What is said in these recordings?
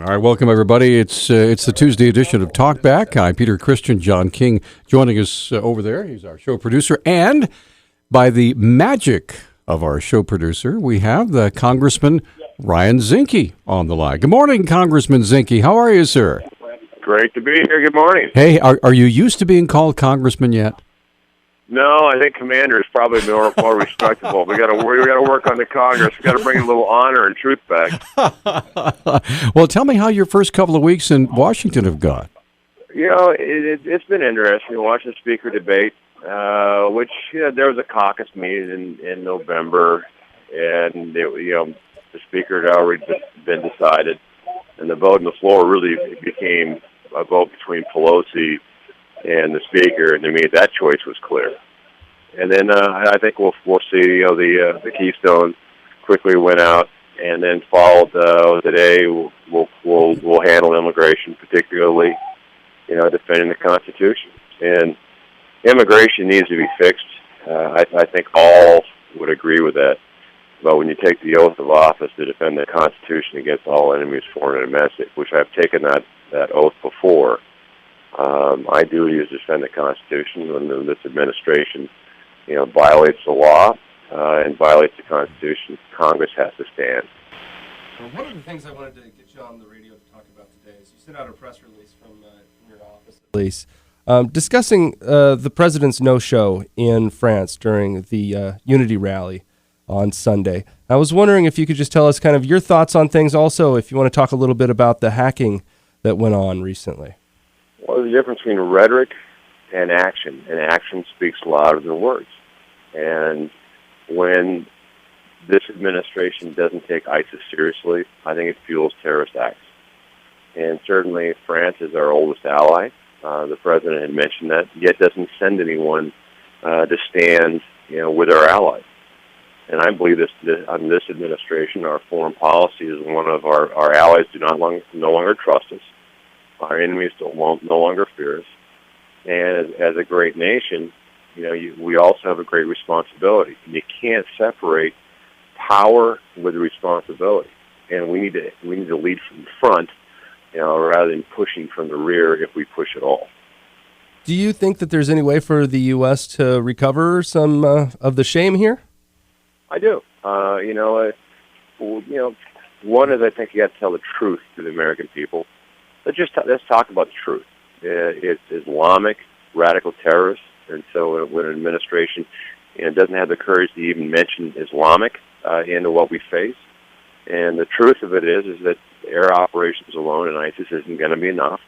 All right, welcome everybody. It's the Tuesday edition of Talkback. I'm Peter Christian. John King joining us over there. He's our show producer, and by the magic of our show producer, we have the Congressman Ryan Zinke on the line. Good morning, Congressman Zinke. How are you, sir? Great to be here. Good morning. Hey, are you used to being called Congressman yet? No, I think Commander is probably more respectable. We got to work on the Congress. We got to bring a little honor and truth back. Well, tell me how your first couple of weeks in Washington have gone. You know, it's been interesting to watch the speaker debate. Which there was a caucus meeting in November, and the speaker had already been decided, and the vote on the floor really became a vote between Pelosi and the speaker, and to me that choice was clear. And then I think we'll see. The Keystone quickly went out, and then followed today. We'll handle immigration, particularly defending the Constitution. And immigration needs to be fixed. I think all would agree with that. But when you take the oath of office to defend the Constitution against all enemies, foreign and domestic, which I've taken that oath before, my duty is to defend the Constitution. When this administration, violates the law and violates the Constitution, Congress has to stand. Well, one of the things I wanted to get you on the radio to talk about today is you sent out a press release from your office, at least, discussing the president's no-show in France during the Unity rally on Sunday. I was wondering if you could just tell us kind of your thoughts on things. Also, if you want to talk a little bit about the hacking that went on recently. Well, there's a difference between rhetoric and action speaks louder than words. And when this administration doesn't take ISIS seriously, I think it fuels terrorist acts. And certainly France is our oldest ally. The president had mentioned that, yet doesn't send anyone to stand, with our allies. And I believe this administration, our foreign policy is one of our allies no longer trust us. Our enemies no longer fear us. And as a great nation, we also have a great responsibility. You can't separate power with responsibility. And we need to lead from the front, rather than pushing from the rear if we push at all. Do you think that there's any way for the U.S. to recover some of the shame here? I do. One is I think you got to tell the truth to the American people. Let's talk about the truth. It's Islamic radical terrorists, and so when an administration doesn't have the courage to even mention Islamic into what we face, and the truth of it is that air operations alone in ISIS isn't going to be enough.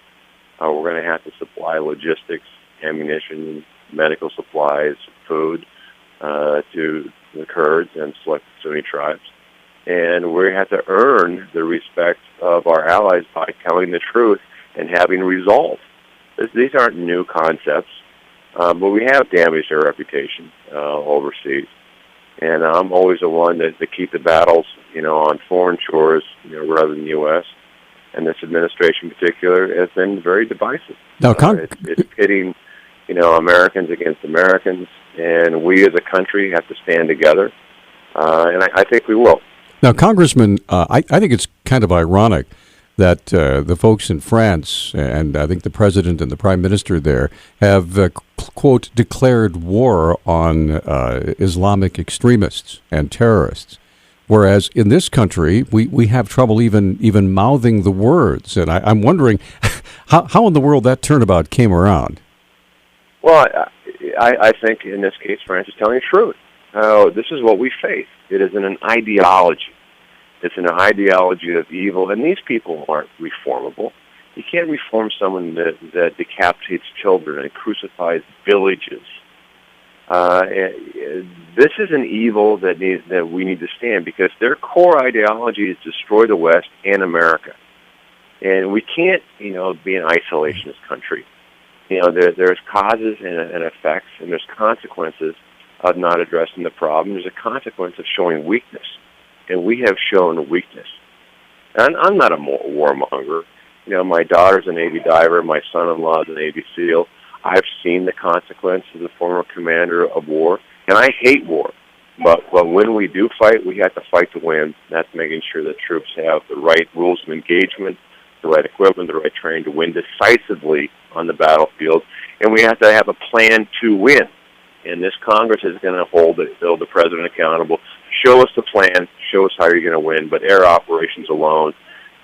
We're going to have to supply logistics, ammunition, medical supplies, food to the Kurds and select Sunni tribes. And we have to earn the respect of our allies by telling the truth and having resolve. These aren't new concepts, but we have damaged our reputation overseas. And I'm always the one to keep the battles, on foreign shores, rather than the U.S. And this administration in particular has been very divisive. Now, it's pitting, Americans against Americans, and we as a country have to stand together, and I think we will. Now, Congressman, I think it's kind of ironic that the folks in France, and I think the president and the prime minister there, have, quote, declared war on Islamic extremists and terrorists, whereas in this country, we have trouble even mouthing the words. And I'm wondering how in the world that turnabout came around. Well, I think in this case, France is telling the truth. This is what we face. It isn't an ideology. It's an ideology of evil, and these people aren't reformable. You can't reform someone that decapitates children and crucifies villages. This is an evil that we need to stand, because their core ideology is destroy the West and America. And we can't, be an isolationist country. There's causes and effects, and there's consequences of not addressing the problem. There's a consequence of showing weakness, and we have shown weakness. And I'm not a warmonger. My daughter's a Navy diver. My son-in-law is a Navy SEAL. I've seen the consequences as a former commander of war, and I hate war. But when we do fight, we have to fight to win. That's making sure that troops have the right rules of engagement, the right equipment, the right training to win decisively on the battlefield, and we have to have a plan to win. And this Congress is going to hold the president accountable. Show us the plan. Show us how you're going to win. But air operations alone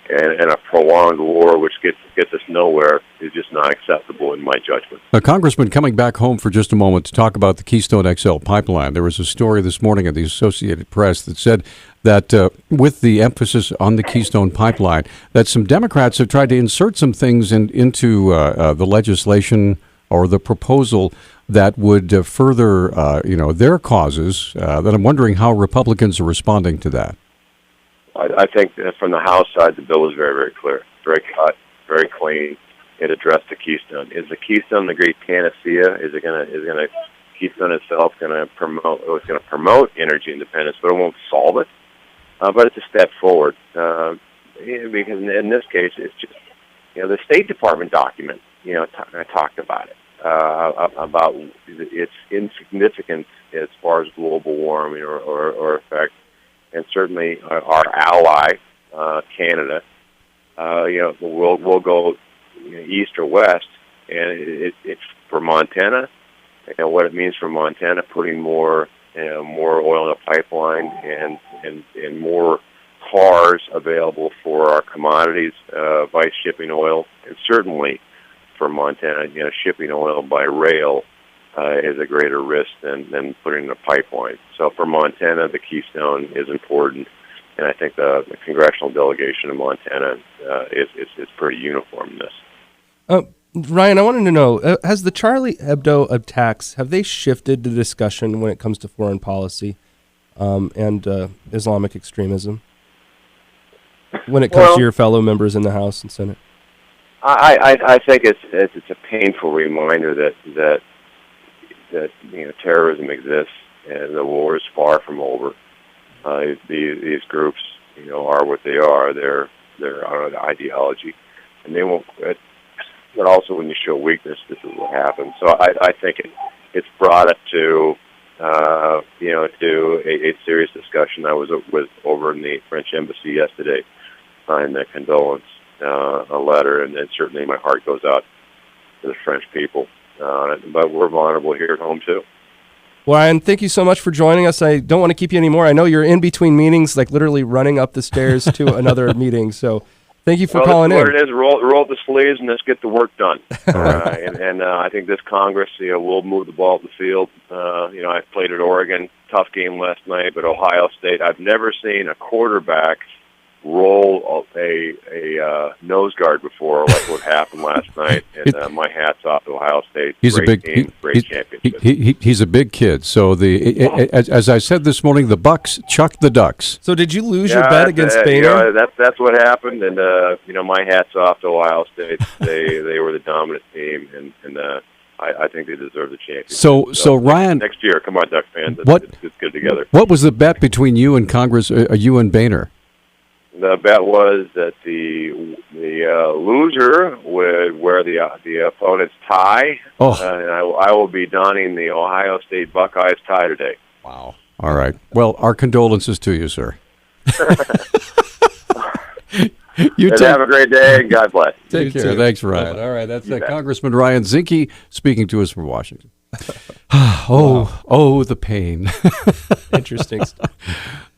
and a prolonged war, which gets us nowhere, is just not acceptable in my judgment. Congressman, coming back home for just a moment to talk about the Keystone XL pipeline, there was a story this morning in the Associated Press that said that with the emphasis on the Keystone pipeline, that some Democrats have tried to insert some things into the legislation or the proposal that would further, their causes. That I'm wondering how Republicans are responding to that. I think that from the House side, the bill is very, very clear, very cut, very clean. It addressed the Keystone. Is the Keystone the great panacea? Is Keystone itself going to promote? It's going to promote energy independence, but it won't solve it. But it's a step forward because in this case, it's just the State Department document. I talked about it about its insignificance as far as global warming or effect. And certainly our ally, Canada, we'll go east or west, and it's for Montana. And what it means for Montana, putting more oil in a pipeline and more cars available for our commodities by shipping oil, and certainly for Montana, shipping oil by rail. Is a greater risk than putting in a pipeline. So for Montana, the Keystone is important, and I think the congressional delegation of Montana is pretty uniform in this. Ryan, I wanted to know, has the Charlie Hebdo attacks, have they shifted the discussion when it comes to foreign policy and Islamic extremism when it comes to your fellow members in the House and Senate? I think it's a painful reminder that terrorism exists and the war is far from over. These groups, are what they are. They're on an ideology, and they won't quit. But also, when you show weakness, this is what happens. So I think it's brought it to a serious discussion. I was over in the French embassy yesterday, signed a condolence a letter, and then certainly my heart goes out to the French people. But we're vulnerable here at home, too. Well, Ryan, thank you so much for joining us. I don't want to keep you anymore. I know you're in between meetings, like literally running up the stairs to another meeting. So thank you for calling in. What it is, roll up the sleeves and let's get the work done. And I think this Congress will move the ball up the field. I played at Oregon. Tough game last night, but Ohio State, I've never seen a quarterback roll a nose guard before, like what happened last night. And my hat's off to Ohio State. He's great a big team, great championship. He's a big kid. So as I said this morning, the Bucks chucked the Ducks. So did you lose your bet against Baylor? That's what happened. And my hat's off to Ohio State. They were the dominant team, and I think they deserve the championship. So Ryan, next year, come on, Duck fans. It's good together. What was the bet between you and Congress? You and Boehner? The bet was that the loser would wear the opponent's tie. And I will be donning the Ohio State Buckeyes tie today. Wow. All right. Well, our condolences to you, sir. Have a great day, and God bless. Take care. Thanks, Ryan. All right, that's Congressman Ryan Zinke speaking to us from Washington. The pain. Interesting stuff.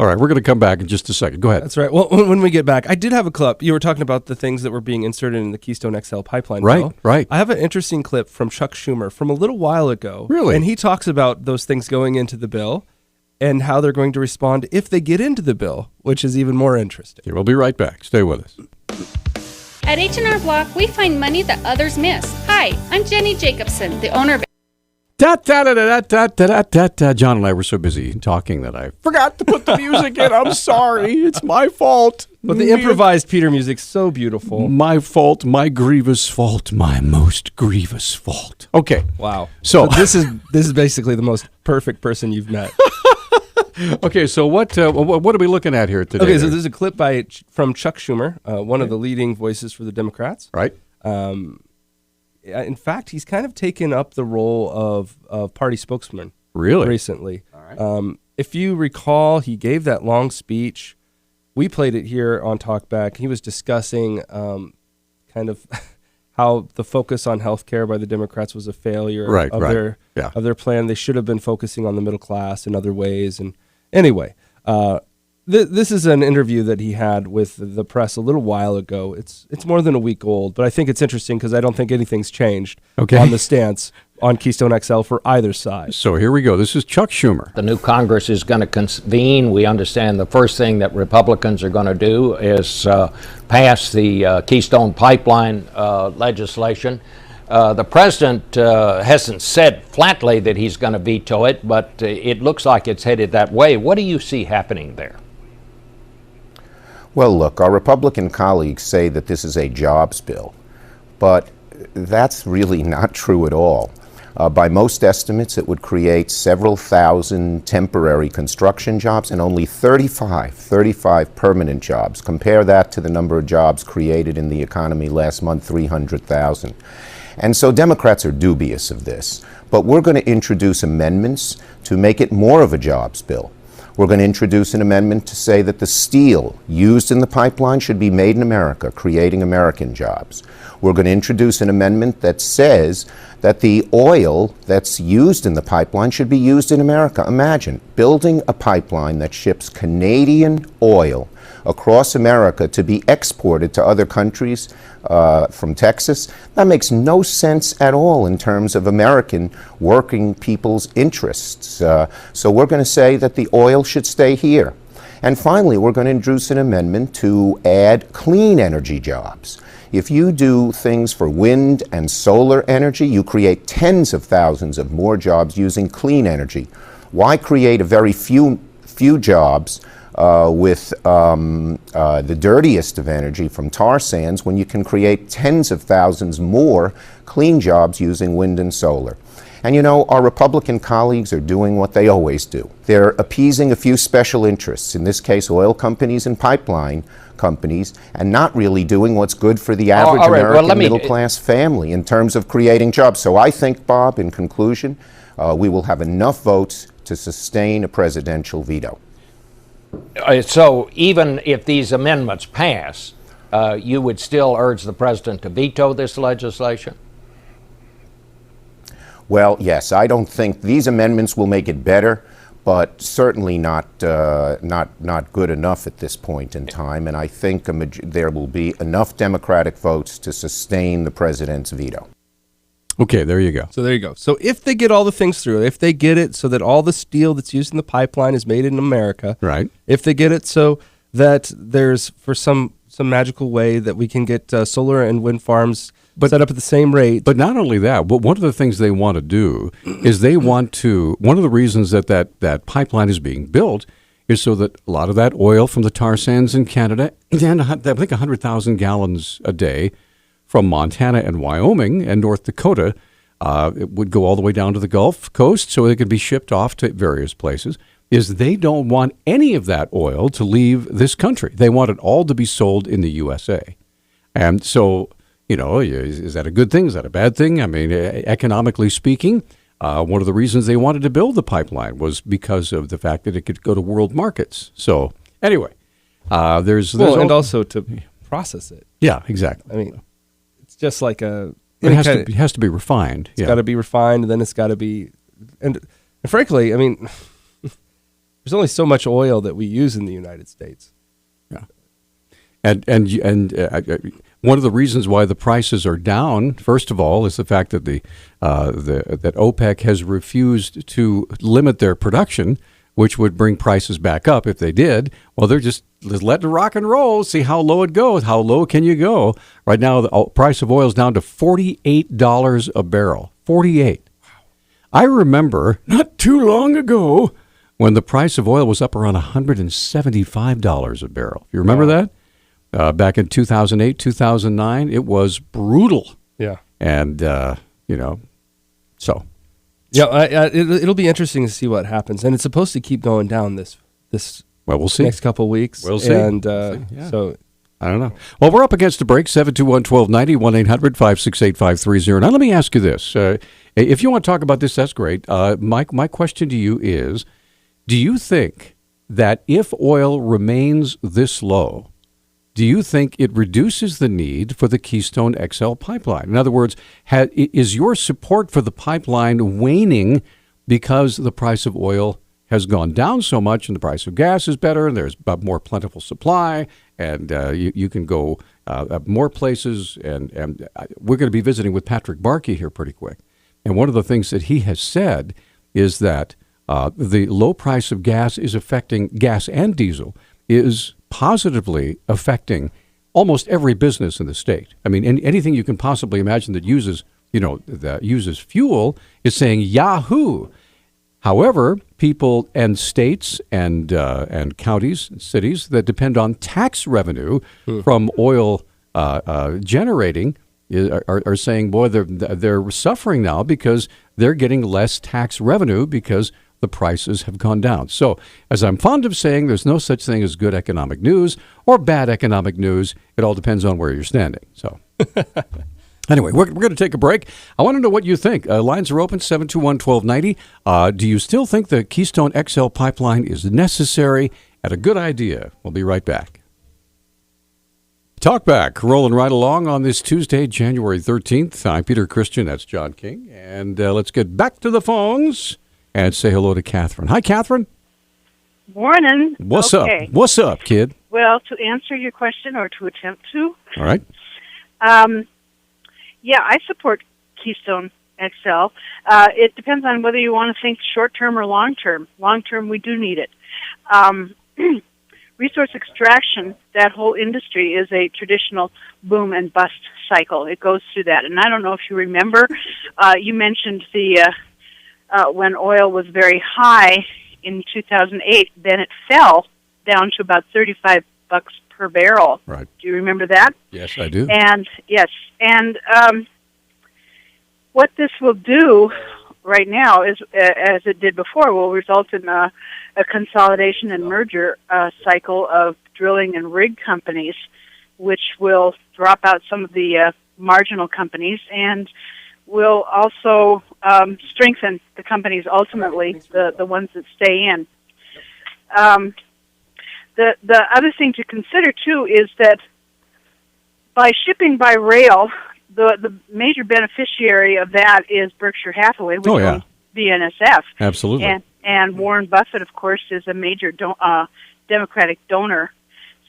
All right, we're going to come back in just a second. Go ahead. That's right. Well, when we get back, I did have a clip. You were talking about the things that were being inserted in the Keystone XL pipeline bill. Right. I have an interesting clip from Chuck Schumer from a little while ago. Really? And he talks about those things going into the bill and how they're going to respond if they get into the bill, which is even more interesting. Okay, we'll be right back. Stay with us. At H&R Block, we find money that others miss. Hi, I'm Jenny Jacobson, the owner of John and I were so busy talking that I forgot to put the music in. I'm sorry. It's my fault. But the improvised Peter music's so beautiful. My fault, my grievous fault, my most grievous fault. Okay. Wow. So this is basically the most perfect person you've met. Okay, so what are we looking at here today? Okay, so there's a clip from Chuck Schumer, one of the leading voices for the Democrats. Right. In fact, he's kind of taken up the role of party spokesman. Really? Recently. All right. If you recall, he gave that long speech. We played it here on Talkback. He was discussing kind of how the focus on healthcare by the Democrats was a failure of their plan. They should have been focusing on the middle class in other ways. And anyway, this is an interview that he had with the press a little while ago. It's more than a week old, but I think it's interesting because I don't think anything's changed on the stance on Keystone XL for either side. So here we go. This is Chuck Schumer. The new Congress is going to convene. We understand the first thing that Republicans are going to do is pass the Keystone Pipeline legislation. The president hasn't said flatly that he's going to veto it, but it looks like it's headed that way. What do you see happening there? Well, look, our Republican colleagues say that this is a jobs bill, but that's really not true at all. By most estimates, it would create several thousand temporary construction jobs and only 35 permanent jobs. Compare that to the number of jobs created in the economy last month, 300,000. And so Democrats are dubious of this, but we're going to introduce amendments to make it more of a jobs bill. We're going to introduce an amendment to say that the steel used in the pipeline should be made in America, creating American jobs. We're going to introduce an amendment that says that the oil that's used in the pipeline should be used in America. Imagine building a pipeline that ships Canadian oil across America to be exported to other countries from Texas. That makes no sense at all in terms of American working people's interests. So we're going to say that the oil should stay here. And finally, we're going to introduce an amendment to add clean energy jobs. If you do things for wind and solar energy, you create tens of thousands of more jobs using clean energy. Why create a very few jobs with the dirtiest of energy from tar sands when you can create tens of thousands more clean jobs using wind and solar? And you know, our Republican colleagues are doing what they always do. They're appeasing a few special interests, in this case oil companies and pipeline companies, and not really doing what's good for the average American middle-class family in terms of creating jobs. So I think, Bob, in conclusion, we will have enough votes to sustain a presidential veto. So even if these amendments pass, you would still urge the president to veto this legislation? Well, yes, I don't think these amendments will make it better, but certainly not good enough at this point in time. And I think there will be enough Democratic votes to sustain the president's veto. Okay, there you go. So there you go. So if they get all the things through, if they get it so that all the steel that's used in the pipeline is made in America, right? If they get it so that there's, for some magical way, that we can get solar and wind farms set up at the same rate. But not only that, but one of the things they want to do is one of the reasons that pipeline is being built is so that a lot of that oil from the tar sands in Canada, and I think 100,000 gallons a day from Montana and Wyoming and North Dakota, it would go all the way down to the Gulf Coast so it could be shipped off to various places, is they don't want any of that oil to leave this country. They want it all to be sold in the USA. And so, you know, is that a good thing? Is that a bad thing? I mean, economically speaking, one of the reasons they wanted to build the pipeline was because of the fact that it could go to world markets. So anyway, there's and also to process it. Yeah, exactly. I mean, it's just like it has to be refined. It's got to be refined, and then it's got to be, and frankly, I mean, there's only so much oil that we use in the United States. Yeah, and one of the reasons why the prices are down, first of all, is the fact that that OPEC has refused to limit their production, which would bring prices back up if they did. Well, they're just letting it rock and roll, see how low it goes. How low can you go? Right now, the price of oil is down to $48 a barrel. 48. I remember not too long ago when the price of oil was up around $175 a barrel. You remember that? Back in 2008, 2009, it was brutal. Yeah. And, so. Yeah, it'll be interesting to see what happens. And it's supposed to keep going down this well, we'll see. Next couple of weeks. We'll see. And Yeah. so I don't know. Well, we're up against a break, 721-1290, 1-800-568-5330. Now, let me ask you this. If you want to talk about this, that's great. My question to you is, do you think that if oil remains this low, do you think it reduces the need for the Keystone XL pipeline? In other words, is your support for the pipeline waning because the price of oil has gone down so much and the price of gas is better and there's a more plentiful supply and you can go more places? And we're going to be visiting with Patrick Barkey here pretty quick. And one of the things that he has said is that the low price of gas is affecting gas and diesel is positively affecting almost every business in the state. I mean, anything you can possibly imagine that uses fuel is saying Yahoo. However, people and states and counties and cities that depend on tax revenue from oil generating are saying, boy, they're suffering now because they're getting less tax revenue because the prices have gone down. So, as I'm fond of saying, there's no such thing as good economic news or bad economic news. It all depends on where you're standing. So, anyway, we're going to take a break. I want to know what you think. Lines are open, 721-1290. Do you still think the Keystone XL pipeline is necessary and a good idea? We'll be right back. Talk back, rolling right along on this Tuesday, January 13th. I'm Peter Christian. That's John King. And let's get back to the phones and say hello to Catherine. Hi, Catherine. Morning. What's up? What's up, kid? Well, to answer your question, or to attempt to. All right. Yeah, I support Keystone XL. It depends on whether you want to think short-term or long-term. Long-term, we do need it. Resource extraction, that whole industry, is a traditional boom and bust cycle. It goes through that. And I don't know if you remember, you mentioned when oil was very high in 2008, then it fell down to about $35 per barrel. Right. Do you remember that? Yes, I do. And yes, and what this will do right now is, as it did before, will result in a consolidation and merger cycle of drilling and rig companies, which will drop out some of the marginal companies and will also strengthen the companies ultimately, the ones that stay in. The other thing to consider, too, is that by shipping by rail, the major beneficiary of that is Berkshire Hathaway, which owns BNSF. Absolutely. And Warren Buffett, of course, is a major Democratic donor.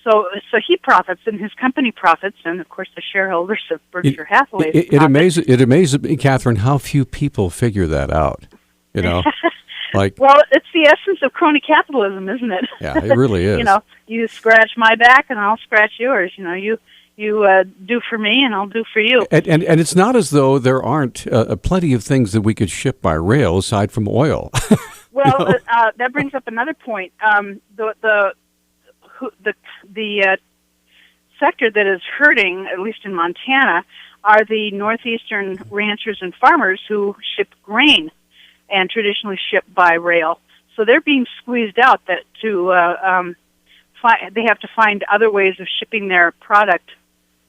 So he profits, and his company profits, and of course the shareholders of Berkshire Hathaway. It amazes me, Catherine, how few people figure that out. You know, well, it's the essence of crony capitalism, isn't it? Yeah, it really is. You scratch my back, and I'll scratch yours. You do for me, and I'll do for you. And it's not as though there aren't plenty of things that we could ship by rail aside from oil. Well, that brings up another point. The sector that is hurting, at least in Montana, are the northeastern ranchers and farmers who ship grain and traditionally ship by rail. So they're being squeezed out. They have to find other ways of shipping their product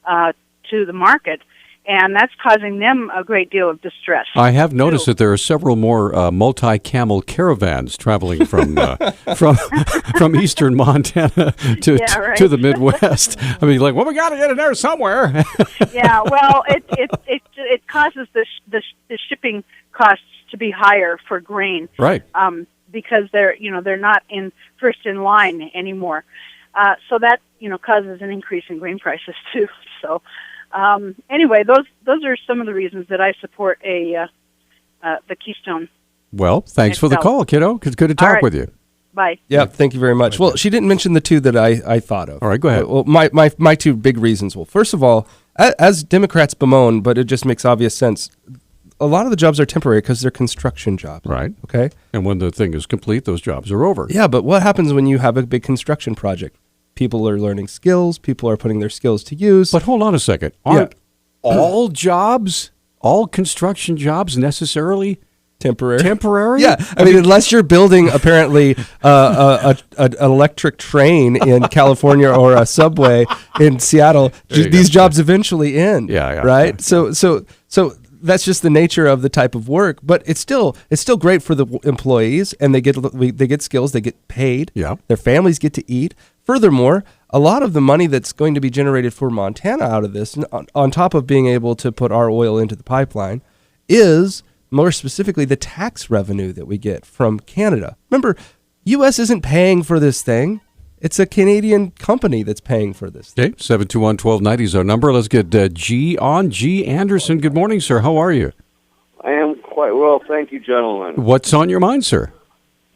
to the market, and that's causing them a great deal of distress. I have noticed that there are several more multi-camel caravans traveling from eastern Montana to the Midwest. I mean, like, well, we got to get in there somewhere. Yeah, well, it causes the shipping costs to be higher for grain, right? Because they're not first in line anymore. So that causes an increase in grain prices too. So. Anyway, those are some of the reasons that I support the Keystone. Well, thanks for the call, kiddo. It's good to talk with you. Bye. Yeah, thank you very much. Well, she didn't mention the two that I thought of. All right, go ahead. Well, my two big reasons. Well, first of all, as Democrats bemoan, but it just makes obvious sense, a lot of the jobs are temporary because they're construction jobs. Right. Okay? And when the thing is complete, those jobs are over. Yeah, but what happens when you have a big construction project? People are learning skills. People are putting their skills to use. But hold on a second. Aren't all jobs, all construction jobs necessarily temporary? Yeah. I mean, unless you're building, apparently, an electric train in California or a subway in Seattle, these jobs eventually end. Yeah. Right? So that's just the nature of the type of work, but it's still great for the employees, and they get skills, they get paid. Yeah. Their families get to eat. Furthermore, a lot of the money that's going to be generated for Montana out of this, on top of being able to put our oil into the pipeline, is more specifically the tax revenue that we get from Canada. Remember, U.S. isn't paying for this thing. It's a Canadian company that's paying for this thing. Okay, 721-1290 is our number. Let's get G on. G. Anderson, good morning, sir. How are you? I am quite well, thank you, gentlemen. What's on your mind, sir?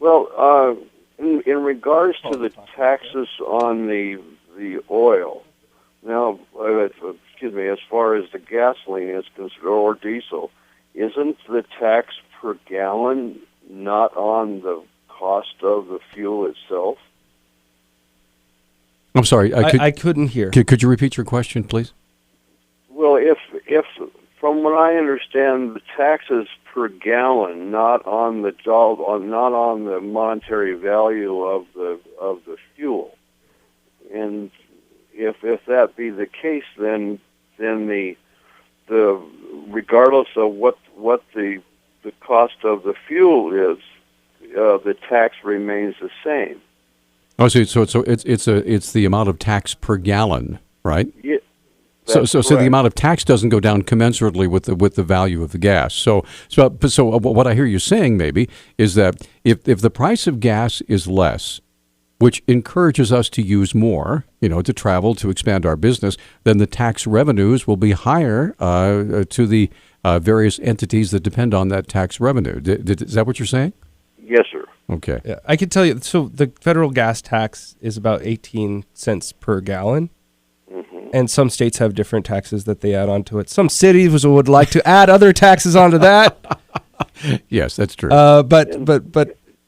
Well, in regards to the taxes on the oil, now, as far as the gasoline is concerned, or diesel, isn't the tax per gallon not on the cost of the fuel itself? I'm sorry. I couldn't hear. Could you repeat your question, please? Well, if from what I understand, the taxes per gallon, not on the monetary value of the fuel, and if that be the case, then the regardless of what the cost of the fuel is, the tax remains the same. Oh, so it's the amount of tax per gallon, right? Yeah. So the amount of tax doesn't go down commensurately with the value of the gas. So what I hear you saying maybe is that if the price of gas is less, which encourages us to use more, to travel, to expand our business, then the tax revenues will be higher to the various entities that depend on that tax revenue. Is that what you're saying? Yes, sir. Okay. Yeah, I can tell you. So the federal gas tax is about 18 cents per gallon. And some states have different taxes that they add onto it. Some cities would like to add other taxes onto that. Yes, that's true. But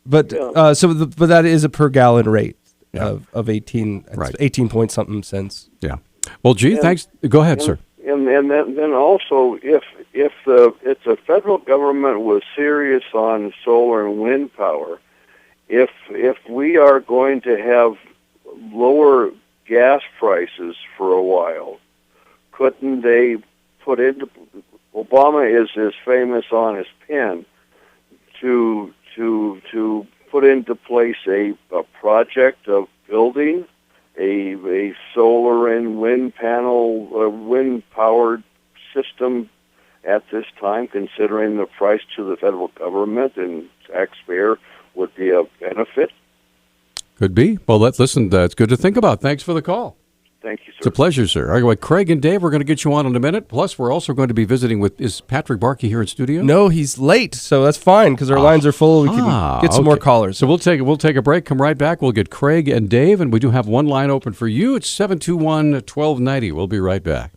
that is a per gallon rate of 18, right. 18 point something cents. Yeah. Well, gee, thanks. Go ahead, sir. And then also, if the federal government was serious on solar and wind power, if we are going to have lower gas prices for a while, couldn't they put into Obama is famous on his pen to put into place a project of building a solar and wind panel wind powered system at this time, considering the price to the federal government and taxpayer would be a benefit. Could be. Well, listen, it's good to think about. Thanks for the call. Thank you, sir. It's a pleasure, sir. All right, Craig and Dave, we're going to get you on in a minute. Plus, we're also going to be visiting is Patrick Barkey here in studio? No, he's late, so that's fine because our lines are full. We can get some more callers. So we'll take a break, come right back. We'll get Craig and Dave, and we do have one line open for you. It's 721-1290. We'll be right back.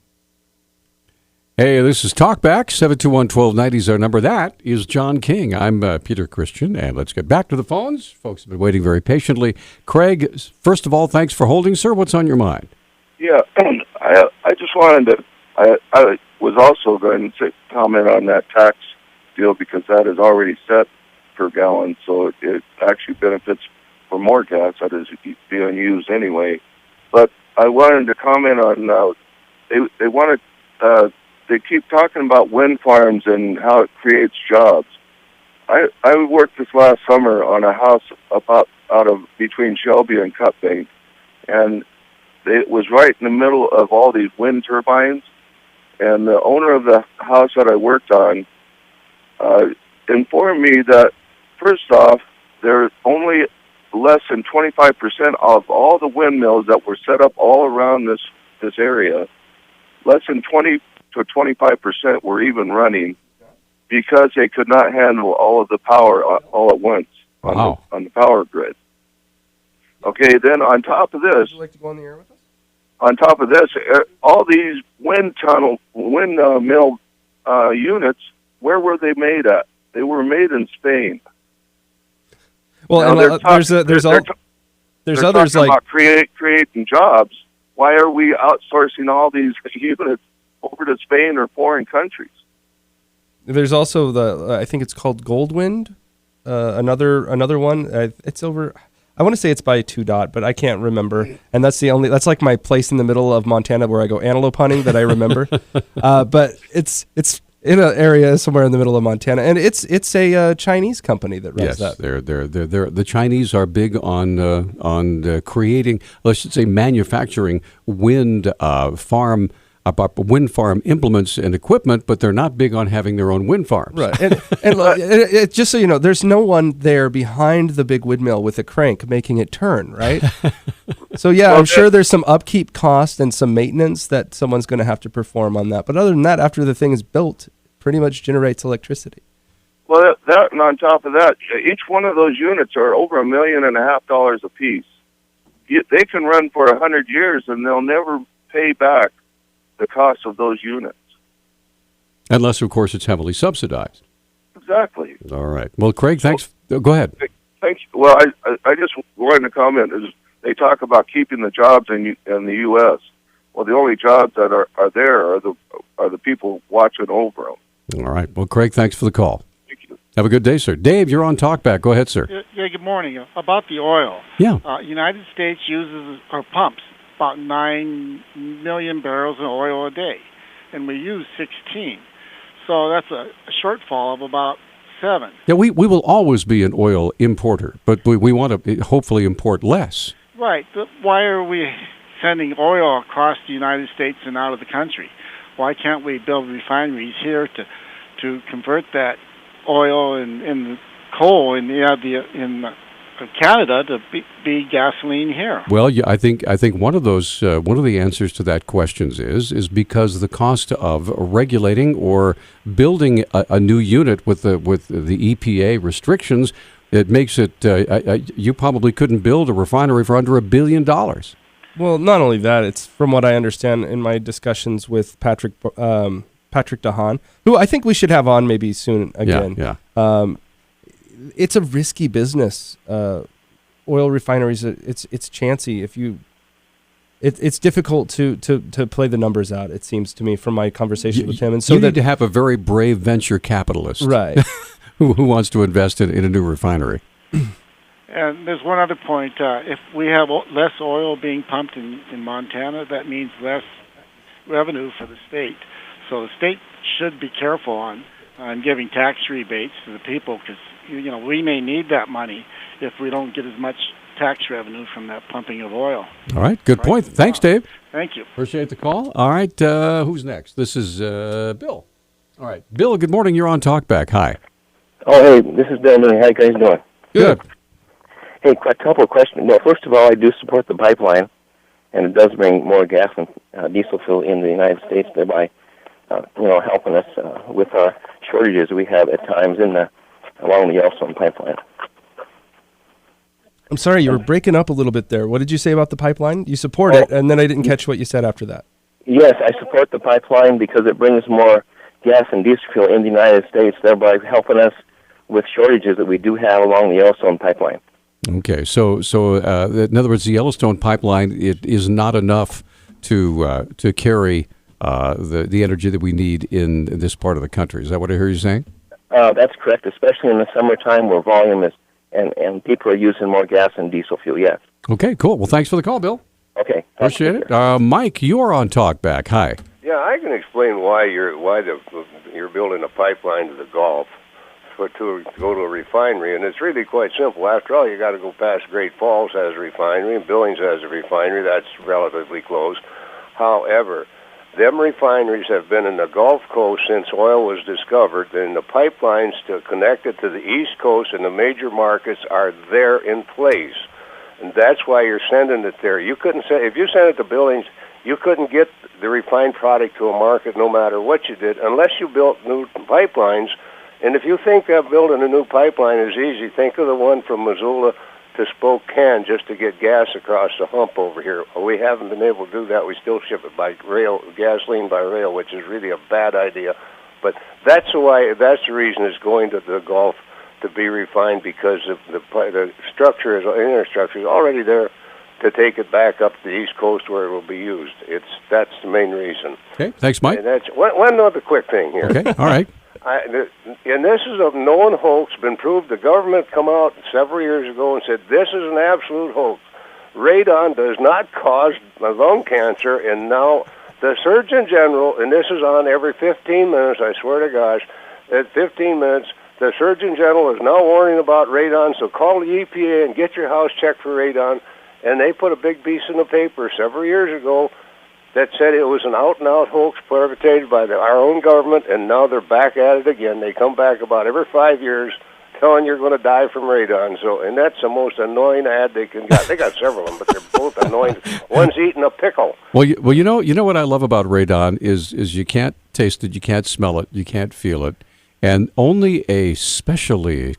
Hey, this is Talkback. 721-1290 is our number. That is John King. I'm Peter Christian, and let's get back to the phones. Folks have been waiting very patiently. Craig, first of all, thanks for holding, sir. What's on your mind? Yeah, I just wanted to, I was also going to comment on that tax deal because that is already set per gallon, so it actually benefits for more gas that is being used anyway. But I wanted to comment on, they keep talking about wind farms and how it creates jobs. I worked this last summer on a house between Shelby and Cut Bank, and it was right in the middle of all these wind turbines. And the owner of the house that I worked on informed me that, first off, there's only less than 25% of all the windmills that were set up all around this area. Less than 20 to 25% were even running because they could not handle all of the power all at once on the power grid. Okay, then on top of this, would you like to go on the air with us? On top of this, all these windmill units, where were they made at? They were made in Spain. Well, now, there's others like about creating jobs. Why are we outsourcing all these units over to Spain or foreign countries? There's also I think it's called Goldwind, another one. It's over. I want to say it's by 2 Dot, but I can't remember. And that's like my place in the middle of Montana where I go antelope hunting that I remember. But it's in an area somewhere in the middle of Montana, and it's a Chinese company that runs that. They're the Chinese are big on creating, let's say, manufacturing wind farm implements and equipment, but they're not big on having their own wind farms. Right, and just so you know, there's no one there behind the big windmill with a crank making it turn, right? So yeah, I'm sure there's some upkeep cost and some maintenance that someone's going to have to perform on that. But other than that, after the thing is built, it pretty much generates electricity. Well, that and on top of that, each one of those units are over $1.5 million a piece. They can run for 100 years, and they'll never pay back the cost of those units. Unless, of course, it's heavily subsidized. Exactly. All right. Well, Craig, thanks. Go ahead. Thanks. Well, I just wanted to comment is they talk about keeping the jobs in the U.S. Well, the only jobs that are there are the people watching over them. All right. Well, Craig, thanks for the call. Thank you. Have a good day, sir. Dave, you're on Talkback. Go ahead, sir. Yeah, good morning. About the oil. Yeah. United States uses our pumps about 9 million barrels of oil a day, and we use 16. So that's a shortfall of about 7. Yeah, we will always be an oil importer, but we want to hopefully import less. Right. But why are we sending oil across the United States and out of the country? Why can't we build refineries here to convert that oil and coal in Canada to be gasoline here? Well, yeah, I think one of the answers to that question is because the cost of regulating or building a new unit with the EPA restrictions, it makes it you probably couldn't build a refinery for under $1 billion. Well, not only that, it's from what I understand in my discussions with Patrick DeHaan, who I think we should have on maybe soon again. Yeah. It's a risky business. Oil refineries, it's chancy. It's difficult to play the numbers out. It seems to me from my conversation with him, and so you need to have a very brave venture capitalist, right, who wants to invest in a new refinery. And there's one other point. If we have less oil being pumped in Montana, that means less revenue for the state. So the state should be careful on giving tax rebates to the people because we may need that money if we don't get as much tax revenue from that pumping of oil. All right, good point. Thanks, Dave. Thank you. Appreciate the call. All right, who's next? This is Bill. All right, Bill, good morning. You're on Talkback. Hi. Oh, hey, this is Bill. How you guys doing? Good. Hey, a couple of questions. Well, first of all, I do support the pipeline, and it does bring more gas and diesel fuel in the United States, thereby, helping us with our shortages we have at times along the Yellowstone pipeline. I'm sorry, you were breaking up a little bit there. What did you say about the pipeline? You support it, and then I didn't catch what you said after that. Yes, I support the pipeline because it brings more gas and diesel fuel in the United States, thereby helping us with shortages that we do have along the Yellowstone pipeline. Okay, so in other words, the Yellowstone pipeline, it is not enough to carry the energy that we need in this part of the country. Is that what I hear you saying? That's correct, especially in the summertime where volume is, and people are using more gas and diesel fuel, yes. Okay, cool. Well, thanks for the call, Bill. Okay. Appreciate it. Mike, you're on Talkback. Hi. Yeah, I can explain why you're building a pipeline to the Gulf to go to a refinery, and it's really quite simple. After all, you got to go past Great Falls has a refinery, and Billings has a refinery. That's relatively close. However, them refineries have been in the Gulf Coast since oil was discovered, and the pipelines to connect it to the East Coast and the major markets are there in place. And that's why you're sending it there. You couldn't if you sent it to Billings, you couldn't get the refined product to a market no matter what you did unless you built new pipelines. And if you think that building a new pipeline is easy, think of the one from Missoula to Spokane just to get gas across the hump over here. We haven't been able to do that. We still ship it by rail, gasoline by rail, which is really a bad idea. But that's the reason it's going to the Gulf to be refined, because the structure infrastructure is already there to take it back up to the East Coast where it will be used. That's the main reason. Okay, thanks, Mike. And that's one other quick thing here. Okay, all right. And this is a known hoax, been proved. The government come out several years ago and said this is an absolute hoax. Radon does not cause lung cancer, and now The Surgeon General, and this is on every 15 minutes, I swear to gosh, at 15 minutes, the Surgeon General is now warning about radon, so call the EPA and get your house checked for radon. And they put a big piece in the paper several years ago that said it was an out-and-out hoax perpetrated by our own government, and now they're back at it again. They come back about every 5 years telling you're going to die from radon. So, and that's the most annoying ad they can get. They got several of them, but they're both annoying. One's eating a pickle. Well, you know what I love about radon is you can't taste it, you can't smell it, you can't feel it, and only a specially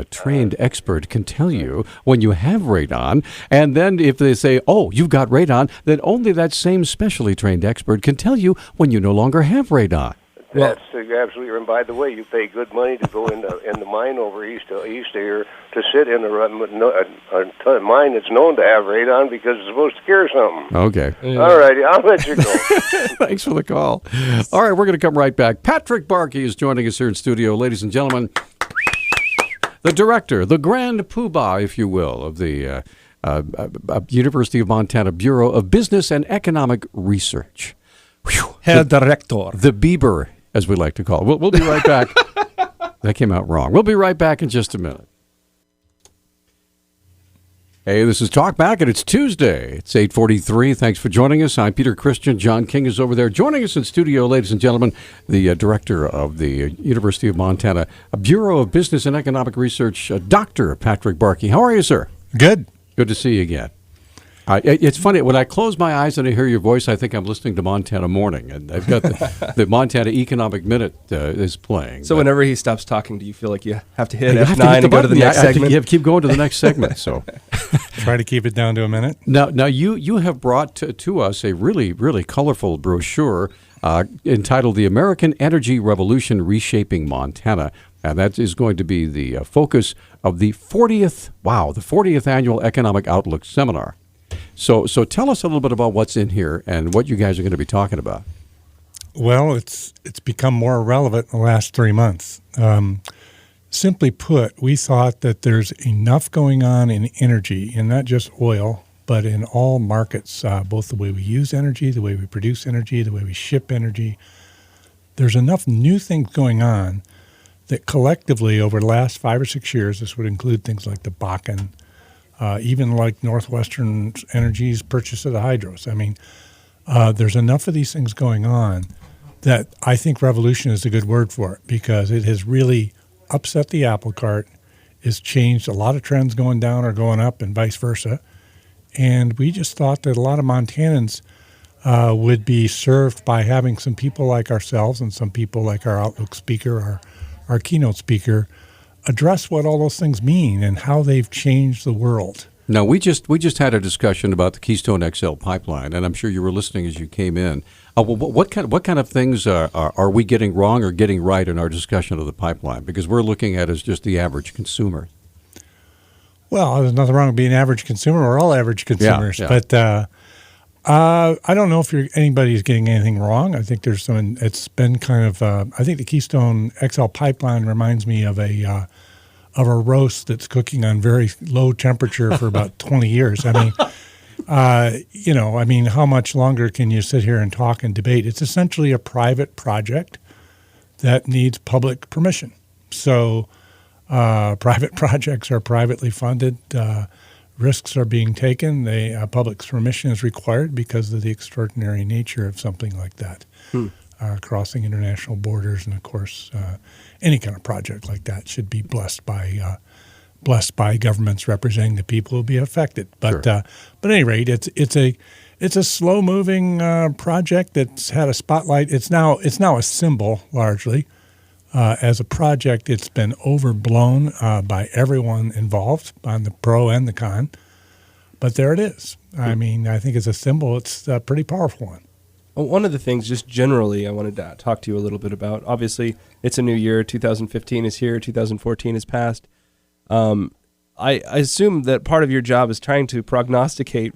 trained expert can tell you when you have radon. And then if they say, "Oh, you've got radon," then only that same specially trained expert can tell you when you no longer have radon. That's absolutely right. And by the way, you pay good money to go in the mine over east of here to sit in a mine that's known to have radon because it's supposed to cure something. Okay. All righty, I'll let you go. Thanks for the call. All right, we're going to come right back. Patrick Barkey is joining us here in studio. Ladies and gentlemen, the director, the grand poobah, if you will, of the University of Montana Bureau of Business and Economic Research. Herr Director. The Bieber, as we like to call it. We'll be right back. That came out wrong. We'll be right back in just a minute. Hey, this is Talk Back, and it's Tuesday. It's 8:43. Thanks for joining us. I'm Peter Christian. John King is over there. Joining us in studio, ladies and gentlemen, the director of the University of Montana Bureau of Business and Economic Research, Dr. Patrick Barkey. How are you, sir? Good. Good to see you again. It's funny, when I close my eyes and I hear your voice, I think I'm listening to Montana Morning, and I've got the Montana Economic Minute is playing. So whenever he stops talking, do you feel like you have to hit F9 and go to the next segment? You have to keep going to the next segment. So try to keep it down to a minute. Now you have brought to us a really, really colorful brochure entitled "The American Energy Revolution Reshaping Montana." And that is going to be the focus of the 40th annual Economic Outlook Seminar. So tell us a little bit about what's in here and what you guys are going to be talking about. Well, it's become more relevant in the last 3 months. Simply put, we thought that there's enough going on in energy, and not just oil, but in all markets, both the way we use energy, the way we produce energy, the way we ship energy. There's enough new things going on that collectively over the last 5 or 6 years, this would include things like the Bakken, even like Northwestern Energy's purchase of the hydros. I mean, there's enough of these things going on that I think revolution is a good word for it, because it has really upset the apple cart. It's changed a lot of trends going down or going up and vice versa. And we just thought that a lot of Montanans would be served by having some people like ourselves and some people like our Outlook speaker, our keynote speaker, address what all those things mean and how they've changed the world. Now, we just had a discussion about the Keystone XL pipeline, and I'm sure you were listening as you came in. What kind of things are we getting wrong or getting right in our discussion of the pipeline? Because we're looking at it as just the average consumer. Well, there's nothing wrong with being an average consumer. We're all average consumers. Yeah. But I don't know if anybody's getting anything wrong. I think there's some. It's been kind of. I think the Keystone XL pipeline reminds me of a roast that's cooking on very low temperature for about 20 years. I mean, how much longer can you sit here and talk and debate? It's essentially a private project that needs public permission. So private projects are privately funded. Risks are being taken. Public permission is required because of the extraordinary nature of something like that, crossing international borders. And, of course, any kind of project like that should be blessed by governments representing the people who will be affected. But Sure. But at any rate, it's a slow-moving project that's had a spotlight. It's now a symbol largely. As a project, it's been overblown by everyone involved, on the pro and the con. But there it is. I mean, I think it's a symbol. It's a pretty powerful one. Well, one of the things, just generally, I wanted to talk to you a little bit about. Obviously, it's a new year. 2015 is here. 2014 is past. I assume that part of your job is trying to prognosticate,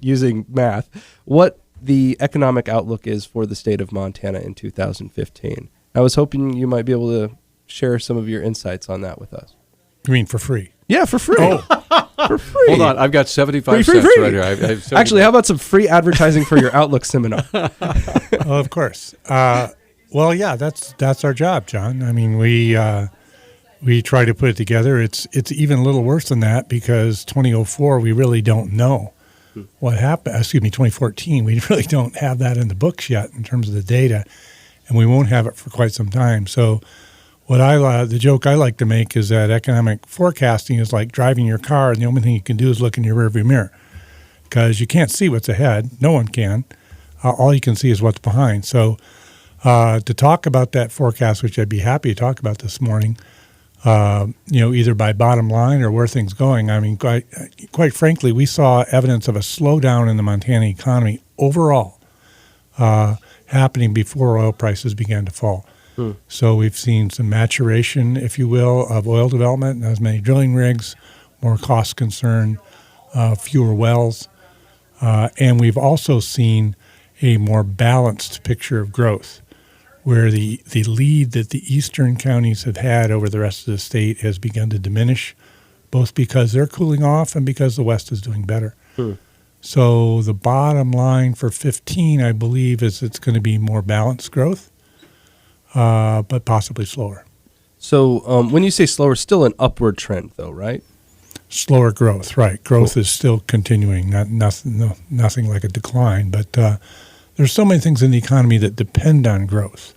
using math, what the economic outlook is for the state of Montana in 2015. I was hoping you might be able to share some of your insights on that with us. You mean for free? Yeah, for free. Oh. For free. Hold on, I've got 75 Free. cents right here. I have 75. Actually, how about some free advertising for your Outlook seminar? Oh, of course. Well, yeah, that's our job, John. I mean, we try to put it together. It's even a little worse than that because 2004 we really don't know what happened. 2014 we really don't have that in the books yet in terms of the data, and we won't have it for quite some time. So, the joke I like to make is that economic forecasting is like driving your car, and the only thing you can do is look in your rearview mirror because you can't see what's ahead. No one can. All you can see is what's behind. So, to talk about that forecast, which I'd be happy to talk about this morning. Either by bottom line or where things going. I mean, quite frankly, we saw evidence of a slowdown in the Montana economy overall happening before oil prices began to fall. So we've seen some maturation, if you will, of oil development, not as many drilling rigs, more cost concern, fewer wells. And we've also seen a more balanced picture of growth, where the lead that the eastern counties have had over the rest of the state has begun to diminish, both because they're cooling off and because the West is doing better. So the bottom line for 15, I believe, is it's going to be more balanced growth, but possibly slower. So when you say slower, still an upward trend, though, right? Slower growth, right. Growth is still continuing, nothing like a decline, but there's so many things in the economy that depend on growth.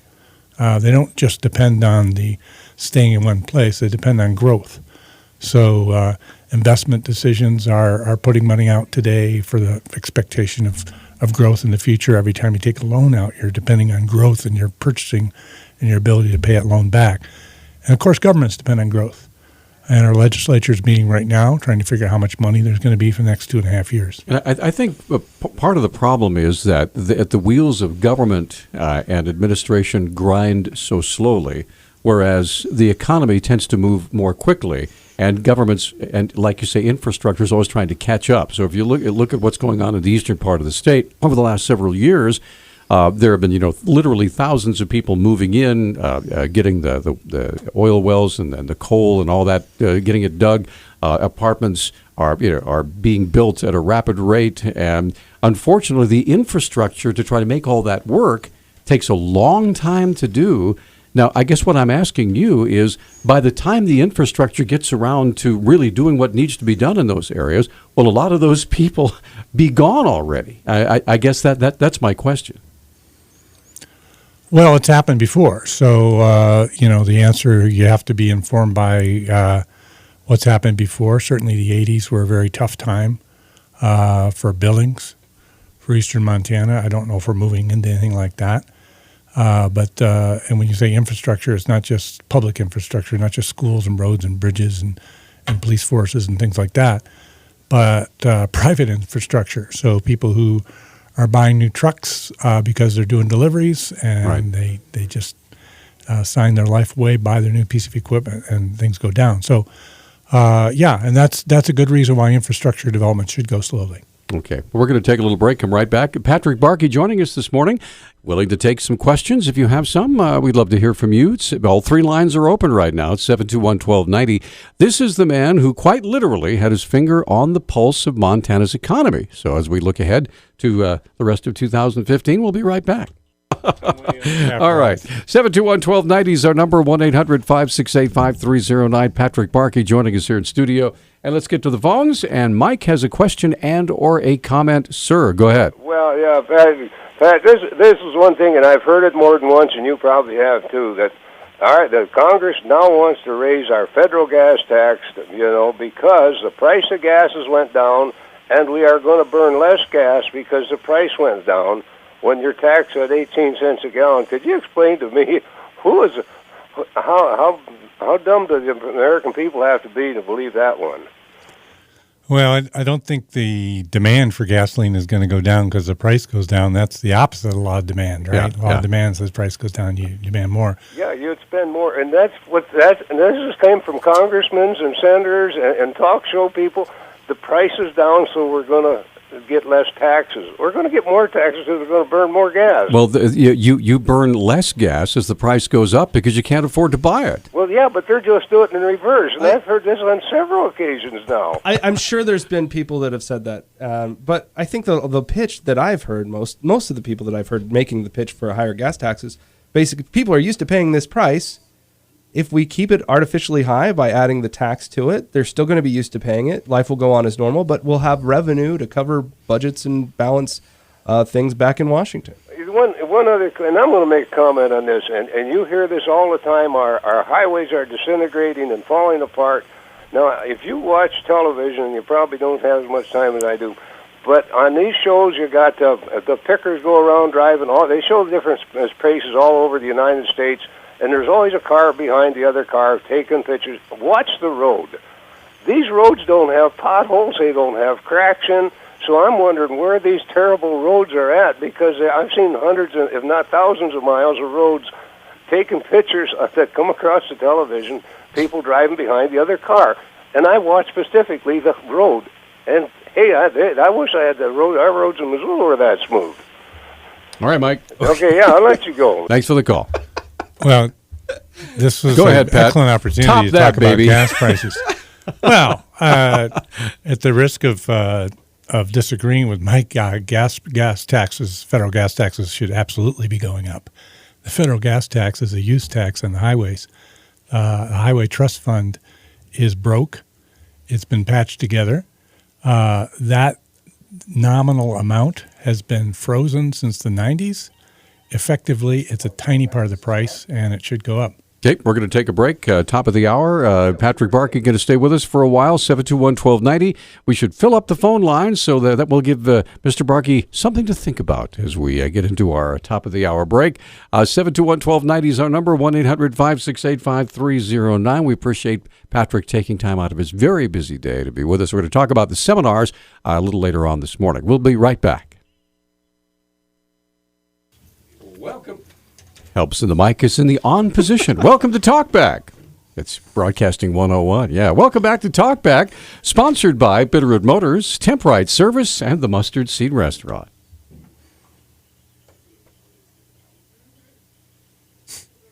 They don't just depend on the staying in one place. They depend on growth. So investment decisions are putting money out today for the expectation of growth in the future. Every time you take a loan out, you're depending on growth in your purchasing and your ability to pay that loan back. And, of course, governments depend on growth. And our legislature is meeting right now, trying to figure out how much money there's going to be for the next 2.5 years. And I think part of the problem is that the wheels of government and administration grind so slowly, whereas the economy tends to move more quickly, and governments and, like you say, infrastructure is always trying to catch up. So if you look at what's going on in the eastern part of the state over the last several years. There have been, literally thousands of people moving in, getting the oil wells and the coal and all that, getting it dug. Apartments are being built at a rapid rate, and unfortunately, the infrastructure to try to make all that work takes a long time to do. Now, I guess what I'm asking you is, by the time the infrastructure gets around to really doing what needs to be done in those areas, will a lot of those people be gone already? I guess that's my question. Well, it's happened before. So, the answer, you have to be informed by what's happened before. Certainly the 80s were a very tough time for Billings, for eastern Montana. I don't know if we're moving into anything like that. But when you say infrastructure, it's not just public infrastructure, not just schools and roads and bridges and police forces and things like that, but private infrastructure. So people who are buying new trucks because they're doing deliveries, and right. they just sign their life away, buy their new piece of equipment, and things go down. So, and that's a good reason why infrastructure development should go slowly. Okay. We're going to take a little break, come right back. Patrick Barkey joining us this morning. Willing to take some questions if you have some. We'd love to hear from you. All three lines are open right now. It's 721-1290. This is the man who quite literally had his finger on the pulse of Montana's economy. So as we look ahead to the rest of 2015, we'll be right back. All right. 721-1290 is our number, 1-800-568-5309. Patrick Barkey joining us here in studio. And let's get to the phones. And Mike has a question and or a comment. Sir, go ahead. Well, yeah, Pat, this is one thing, and I've heard it more than once, and you probably have too, that the Congress now wants to raise our federal gas tax, because the price of gases went down, and we are going to burn less gas because the price went down when you're taxed at 18 cents a gallon. Could you explain to me how dumb do the American people have to be to believe that one? Well, I don't think the demand for gasoline is going to go down because the price goes down. That's the opposite of a lot of demand, right? A lot of demand says price goes down, you demand more. Yeah, you'd spend more, and and this came from congressmen and senators and talk show people. The price is down, so we're going to get less taxes. We're going to get more taxes because we're going to burn more gas. Well, you burn less gas as the price goes up because you can't afford to buy it. Well, yeah, but they're just doing it in reverse, and I've heard this on several occasions now. I'm sure there's been people that have said that, but I think the pitch that I've heard, most of the people that I've heard making the pitch for higher gas taxes, basically people are used to paying this price. If we keep it artificially high by adding the tax to it, they're still going to be used to paying it. Life will go on as normal, but we'll have revenue to cover budgets and balance things back in Washington. One other, and I'm going to make a comment on this, and you hear this all the time, our highways are disintegrating and falling apart. Now, if you watch television, you probably don't have as much time as I do, but on these shows, you got the pickers go around driving, they show different places all over the United States, and there's always a car behind the other car taking pictures. Watch the road. These roads don't have potholes. They don't have cracks in. So I'm wondering where these terrible roads are at, because I've seen hundreds, if not thousands of miles of roads taking pictures that come across the television, people driving behind the other car. And I watch specifically the road. And, hey, I wish I had the road. Our roads in Missoula were that smooth. All right, Mike. Okay, yeah, I'll let you go. Thanks for the call. Well, this was Go ahead, an Pat. excellent opportunity Top to that, talk baby. about gas prices. Well, at the risk of disagreeing with Mike, gas taxes, federal gas taxes should absolutely be going up. The federal gas tax is a use tax on the highways. The Highway Trust Fund is broke. It's been patched together. That nominal amount has been frozen since the 90s. Effectively, it's a tiny part of the price, and it should go up. Okay, we're going to take a break. Top of the hour. Patrick Barkey going to stay with us for a while. 721-1290. We should fill up the phone lines so that will give Mr. Barkey something to think about as we get into our top of the hour break. 721-1290 is our number. 1-800-568-5309. We appreciate Patrick taking time out of his very busy day to be with us. We're going to talk about the seminars a little later on this morning. We'll be right back. Welcome. Helps in the mic is in the on position. Welcome to Talkback. It's Broadcasting 101. Yeah, welcome back to Talkback, sponsored by Bitterroot Motors, Temprite Service, and the Mustard Seed Restaurant.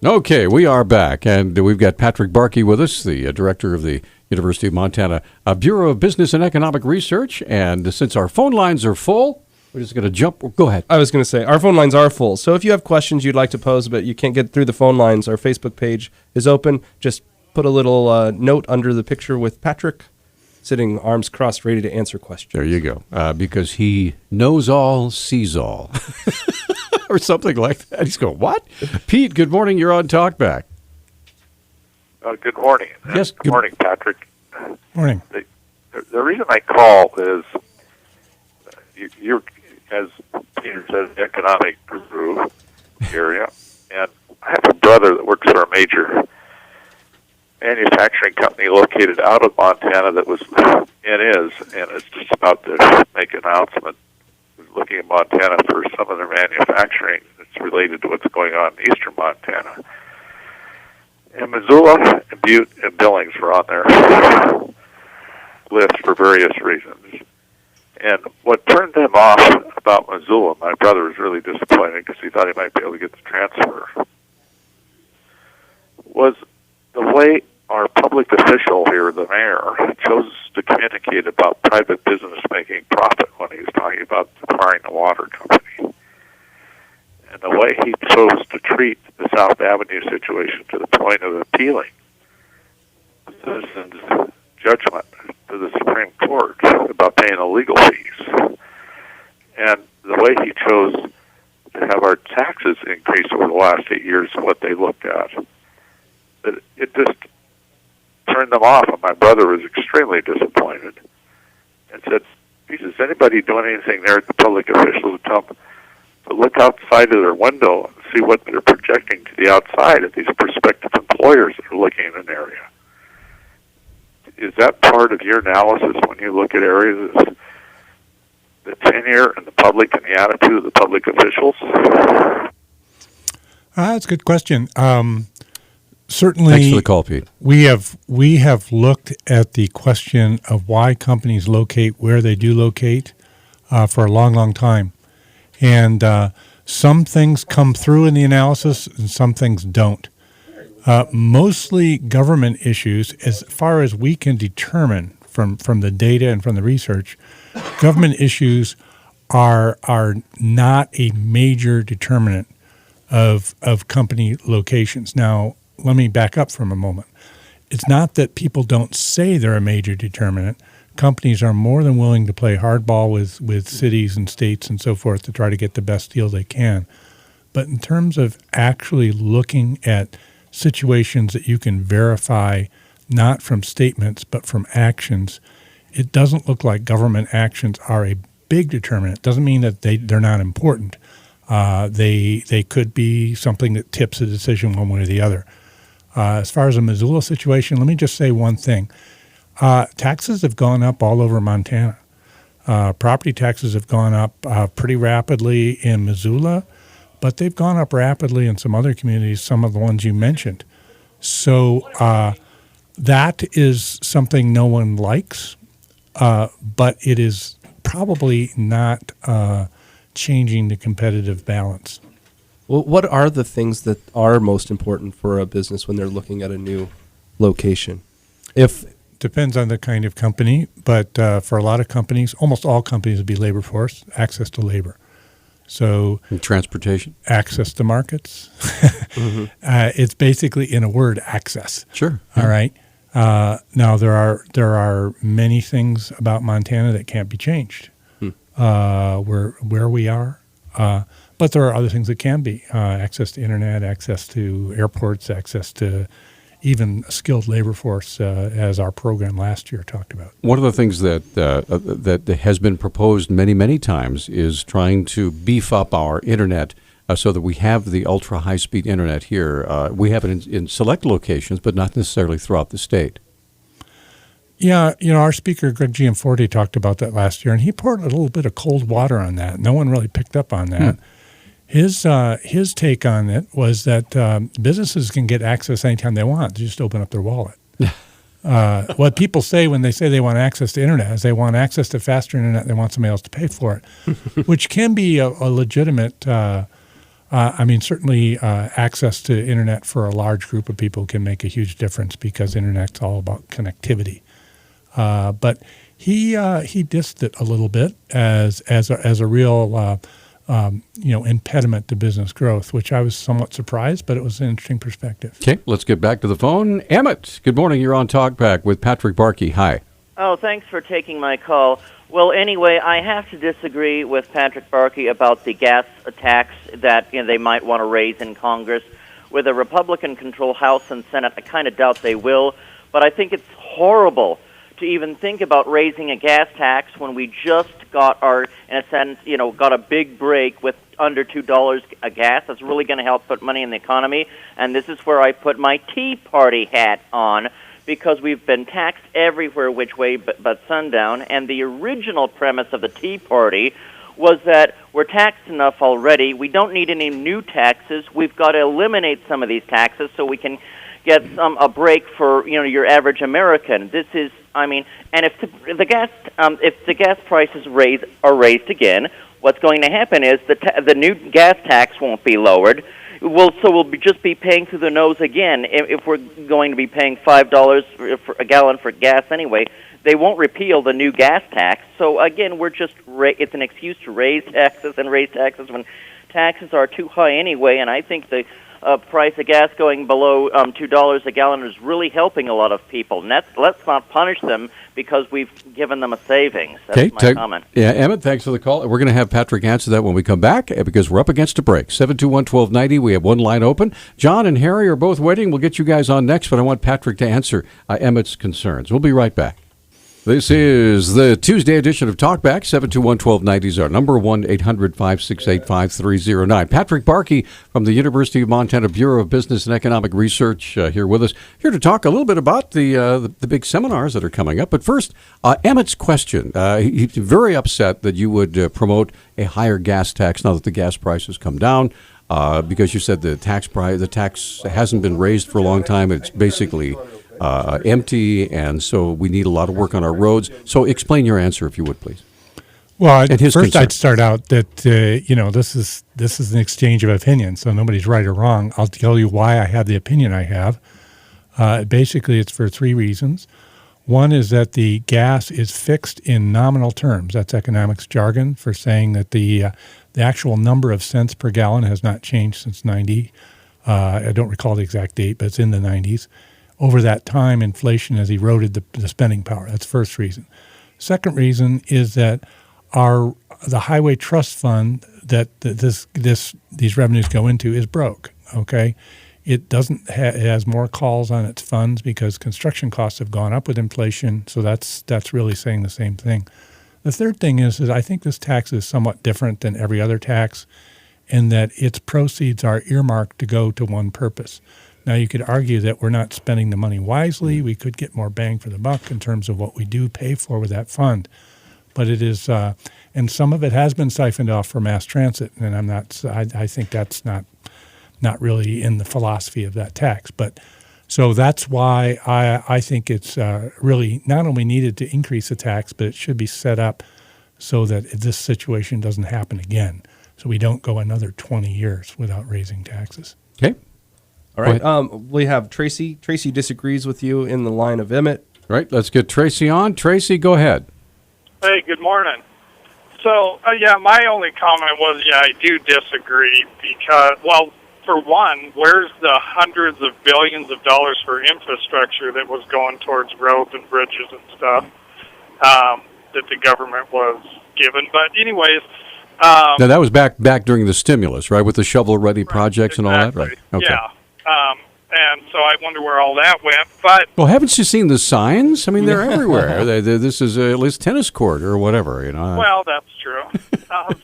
Okay, we are back, and we've got Patrick Barkey with us, the director of the University of Montana Bureau of Business and Economic Research. And since our phone lines are full, we're just going to jump. Go ahead. I was going to say, our phone lines are full. So if you have questions you'd like to pose, but you can't get through the phone lines, our Facebook page is open. Just put a little note under the picture with Patrick, sitting arms crossed, ready to answer questions. There you go. Because he knows all, sees all. Or something like that. He's going, what? Pete, good morning. You're on Talkback. Good morning. Yes. Good morning, Patrick. Morning. The reason I call is you're, as Peter said, economic guru area, and I have a brother that works for a major manufacturing company located out of Montana that was and is just about to make an announcement looking at Montana for some of their manufacturing that's related to what's going on in eastern Montana. And Missoula, and Butte, and Billings were on their list for various reasons. And what turned them off about Missoula, my brother was really disappointed because he thought he might be able to get the transfer, was the way our public official here, the mayor, chose to communicate about private business making profit when he was talking about acquiring the water company. And the way he chose to treat the South Avenue situation to the point of appealing the citizens' judgment to the Supreme Court about paying the legal fees. And the way he chose to have our taxes increase over the last 8 years and what they looked at, it just turned them off, and my brother was extremely disappointed and said, "Jesus, is anybody doing anything there at the public officials tell them to look outside of their window and see what they're projecting to the outside of these prospective employers that are looking in an area?" Is that part of your analysis when you look at areas of the tenure and the public and the attitude of the public officials? That's a good question. Certainly, thanks for the call, Pete. We have looked at the question of why companies locate where they do locate. for a long, long time. And some things come through in the analysis and some things don't. Mostly government issues, as far as we can determine from the data and from the research, government issues are not a major determinant of company locations. Now, let me back up for a moment. It's not that people don't say they're a major determinant. Companies are more than willing to play hardball with cities and states and so forth to try to get the best deal they can. But in terms of actually looking at situations that you can verify not from statements but from actions, it doesn't look like government actions are a big determinant. It doesn't mean that they're not important. They could be something that tips a decision one way or the other. As far as the Missoula situation, let me just say one thing. Taxes have gone up all over Montana. Property taxes have gone up pretty rapidly in Missoula, but they've gone up rapidly in some other communities, some of the ones you mentioned. So that is something no one likes, but it is probably not changing the competitive balance. Well, what are the things that are most important for a business when they're looking at a new location? Depends on the kind of company, but for a lot of companies, almost all companies would be labor force, access to labor. So and transportation, access to markets. Mm-hmm. It's basically, in a word, access. Sure. All right. Now there are many things about Montana that can't be changed. Where we are, but there are other things that can be access to internet, access to airports, access to even a skilled labor force, as our program last year talked about. One of the things that has been proposed many times is trying to beef up our internet so that we have the ultra high speed internet here. We have it in select locations, but not necessarily throughout the state. Yeah, our speaker, Greg Gianforte, talked about that last year, and he poured a little bit of cold water on that. No one really picked up on that. His take on it was that businesses can get access anytime they want. They just open up their wallet. What people say when they say they want access to internet is they want access to faster internet. They want somebody else to pay for it, which can be a legitimate. Certainly access to internet for a large group of people can make a huge difference because internet's all about connectivity. But he dissed it a little bit as a real impediment to business growth, which I was somewhat surprised, but it was an interesting perspective. Okay, let's get back to the phone. Emmett, good morning. You're on Talkback with Patrick Barkey. Hi. Oh, thanks for taking my call. Well, anyway, I have to disagree with Patrick Barkey about the gas tax that they might want to raise in Congress. With a Republican-controlled House and Senate, I kind of doubt they will, but I think it's horrible to even think about raising a gas tax when we just got got a big break with under $2 a gas. That's really going to help put money in the economy, and this is where I put my Tea Party hat on, because we've been taxed everywhere which way but sundown, and the original premise of the Tea Party was that we're taxed enough already. We don't need any new taxes. We've got to eliminate some of these taxes so we can get a break for your average American. This is, and if the gas prices are raised again, what's going to happen is the new gas tax won't be lowered. We'll just be paying through the nose again. If we're going to be paying $5 for a gallon for gas anyway, they won't repeal the new gas tax. So again, it's an excuse to raise taxes when taxes are too high anyway. And I think the price of gas going below $2 a gallon is really helping a lot of people. And let's not punish them because we've given them a savings. That's my comment. Yeah, Emmett, thanks for the call. We're going to have Patrick answer that when we come back because we're up against a break. 721-1290, we have one line open. John and Harry are both waiting. We'll get you guys on next, but I want Patrick to answer Emmett's concerns. We'll be right back. This is the Tuesday edition of Talkback. 721-1290 is our number, 1-800-568-5309. Patrick Barkey from the University of Montana Bureau of Business and Economic Research here with us, here to talk a little bit about the big seminars that are coming up. But first, Emmett's question. He's very upset that you would promote a higher gas tax now that the gas prices come down. Because you said the tax hasn't been raised for a long time. It's basically empty, and so we need a lot of work on our roads. So explain your answer, if you would, please. Well, and his first concerns. I'd start out that this is an exchange of opinions, so nobody's right or wrong. I'll tell you why I have the opinion I have. Basically, it's for three reasons. One is that the gas is fixed in nominal terms. That's economics jargon for saying that the actual number of cents per gallon has not changed since 90. I don't recall the exact date, but it's in the 90s. Over that time, inflation has eroded the spending power. That's the first reason. Second reason is that the highway trust fund that these revenues go into is broke. Okay, it doesn't. It has more calls on its funds because construction costs have gone up with inflation. So that's really saying the same thing. The third thing is I think this tax is somewhat different than every other tax, in that its proceeds are earmarked to go to one purpose. Now, you could argue that we're not spending the money wisely. We could get more bang for the buck in terms of what we do pay for with that fund. But it is, and some of it has been siphoned off for mass transit, and I think that's not really in the philosophy of that tax. But so that's why I think it's really not only needed to increase the tax, but it should be set up so that this situation doesn't happen again. So we don't go another 20 years without raising taxes. Okay. All right. We have Tracy. Tracy disagrees with you in the line of Emmett. Right. Let's get Tracy on. Tracy, go ahead. Hey, good morning. So, my only comment was, I do disagree because, well, for one, where's the hundreds of billions of dollars for infrastructure that was going towards roads and bridges and stuff that the government was given? But anyways... now, that was back during the stimulus, right, with the shovel-ready projects and all that? Right. Okay. Yeah. And so I wonder where all that went. But well, haven't you seen the signs? I mean, they're everywhere. This is at least tennis court or whatever, Well, that's true.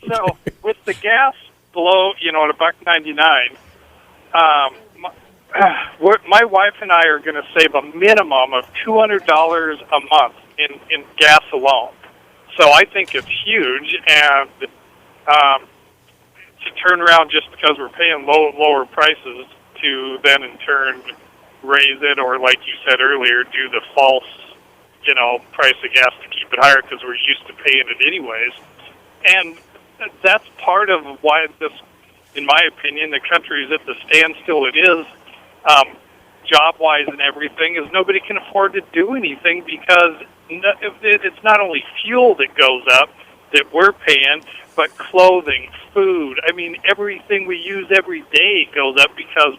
So with the gas below, at $1.99, my wife and I are going to save a minimum of $200 a month in gas alone. So I think it's huge, and to turn around just because we're paying lower prices to then in turn raise it, or like you said earlier, do the false, price of gas to keep it higher because we're used to paying it anyways. And that's part of why this, in my opinion, the country is at the standstill it is, job-wise and everything, is nobody can afford to do anything because it's not only fuel that goes up that we're paying, but clothing, food. I mean, everything we use every day goes up because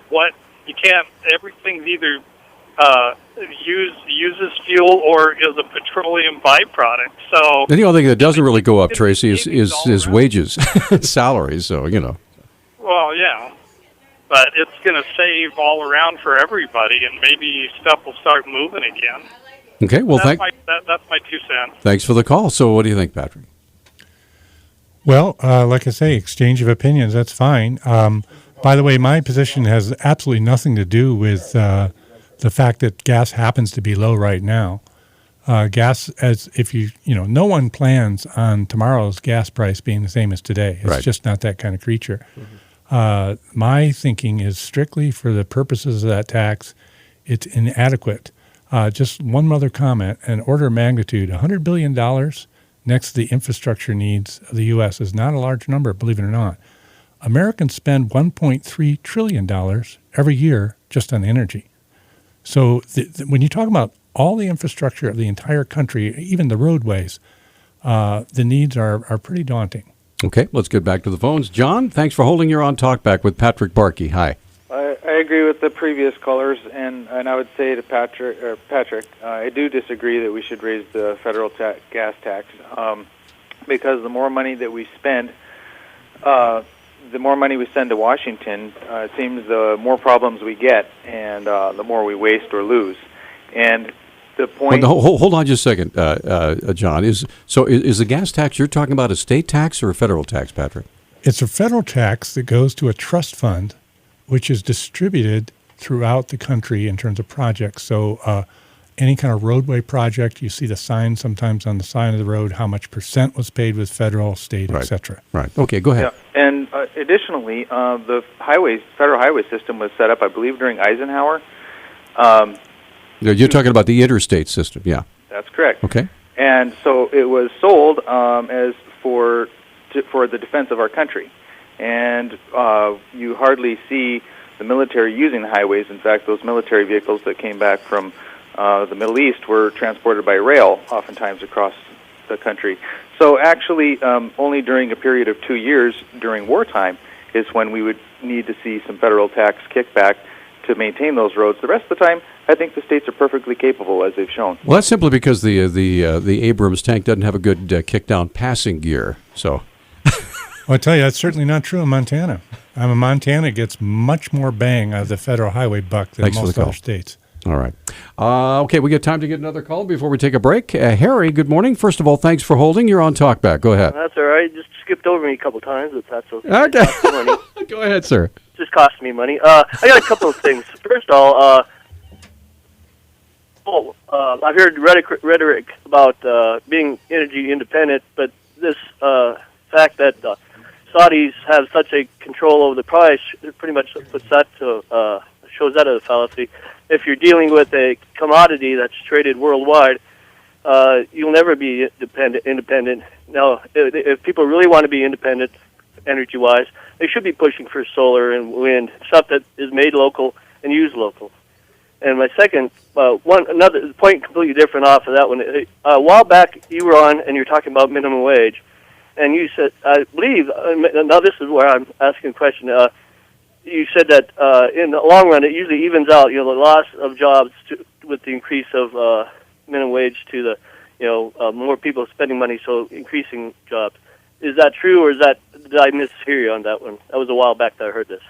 everything's either uses fuel or is a petroleum byproduct. So the only thing that doesn't really go up, Tracy, is wages, salaries. So Well, yeah, but it's going to save all around for everybody, and maybe stuff will start moving again. Okay, well, that's my 2 cents. Thanks for the call. So, what do you think, Patrick? Well, like I say, exchange of opinions, that's fine. By the way, my position has absolutely nothing to do with the fact that gas happens to be low right now. Gas, no one plans on tomorrow's gas price being the same as today. It's just not that kind of creature. Mm-hmm. My thinking is strictly for the purposes of that tax, it's inadequate. Just one other comment, an order of magnitude, $100 billion next to the infrastructure needs of the U.S. is not a large number, believe it or not. Americans spend $1.3 trillion every year just on energy. So when you talk about all the infrastructure of the entire country, even the roadways, the needs are pretty daunting. Okay, let's get back to the phones. John, thanks for holding your on talk back with Patrick Barkey. Hi. I agree with the previous callers, and I would say to Patrick, I do disagree that we should raise the federal gas tax because the more money that we spend, the more money we send to Washington, it seems the more problems we get, and the more we waste or lose. And the point... Well, hold on just a second, John. Is the gas tax you're talking about a state tax or a federal tax, Patrick? It's a federal tax that goes to a trust fund, which is distributed throughout the country in terms of projects. So any kind of roadway project, you see the sign sometimes on the side of the road, how much % was paid with federal, state, et cetera. Right. Okay, go ahead. Yeah. And additionally, the federal highway system was set up, I believe, during Eisenhower. You're talking about the interstate system, yeah. That's correct. Okay. And so it was sold as for the defense of our country. And you hardly see the military using the highways. In fact, those military vehicles that came back from the Middle East were transported by rail, oftentimes across the country. So actually, only during a period of 2 years during wartime is when we would need to see some federal tax kickback to maintain those roads. The rest of the time, I think the states are perfectly capable, as they've shown. Well, that's simply because the Abrams tank doesn't have a good kick-down passing gear. So, well, I tell you, that's certainly not true in Montana. Montana gets much more bang out of the federal highway buck than most other states. All right. Okay, we get time to get another call before we take a break. Harry, good morning. First of all, thanks for holding. You're on Talkback. Go ahead. That's all right. Just skipped over me a couple times, but that's okay. Okay. Go ahead, sir. Just cost me money. I got a couple of things. First of all, I've heard rhetoric about being energy independent, but this fact that Saudis have such a control over the price pretty much puts that to shows that as a fallacy. If you're dealing with a commodity that's traded worldwide, you'll never be independent. Now, if people really want to be independent energy-wise, they should be pushing for solar and wind, stuff that is made local and used local. And my second, another point completely different off of that one. A while back, you were on and you're talking about minimum wage, and you said, I believe, now this is where I'm asking a question. You said that in the long run, it usually evens out, the loss of jobs with the increase of minimum wage to the, more people spending money, so increasing jobs. Is that true, or did I mishear you on that one? That was a while back that I heard this.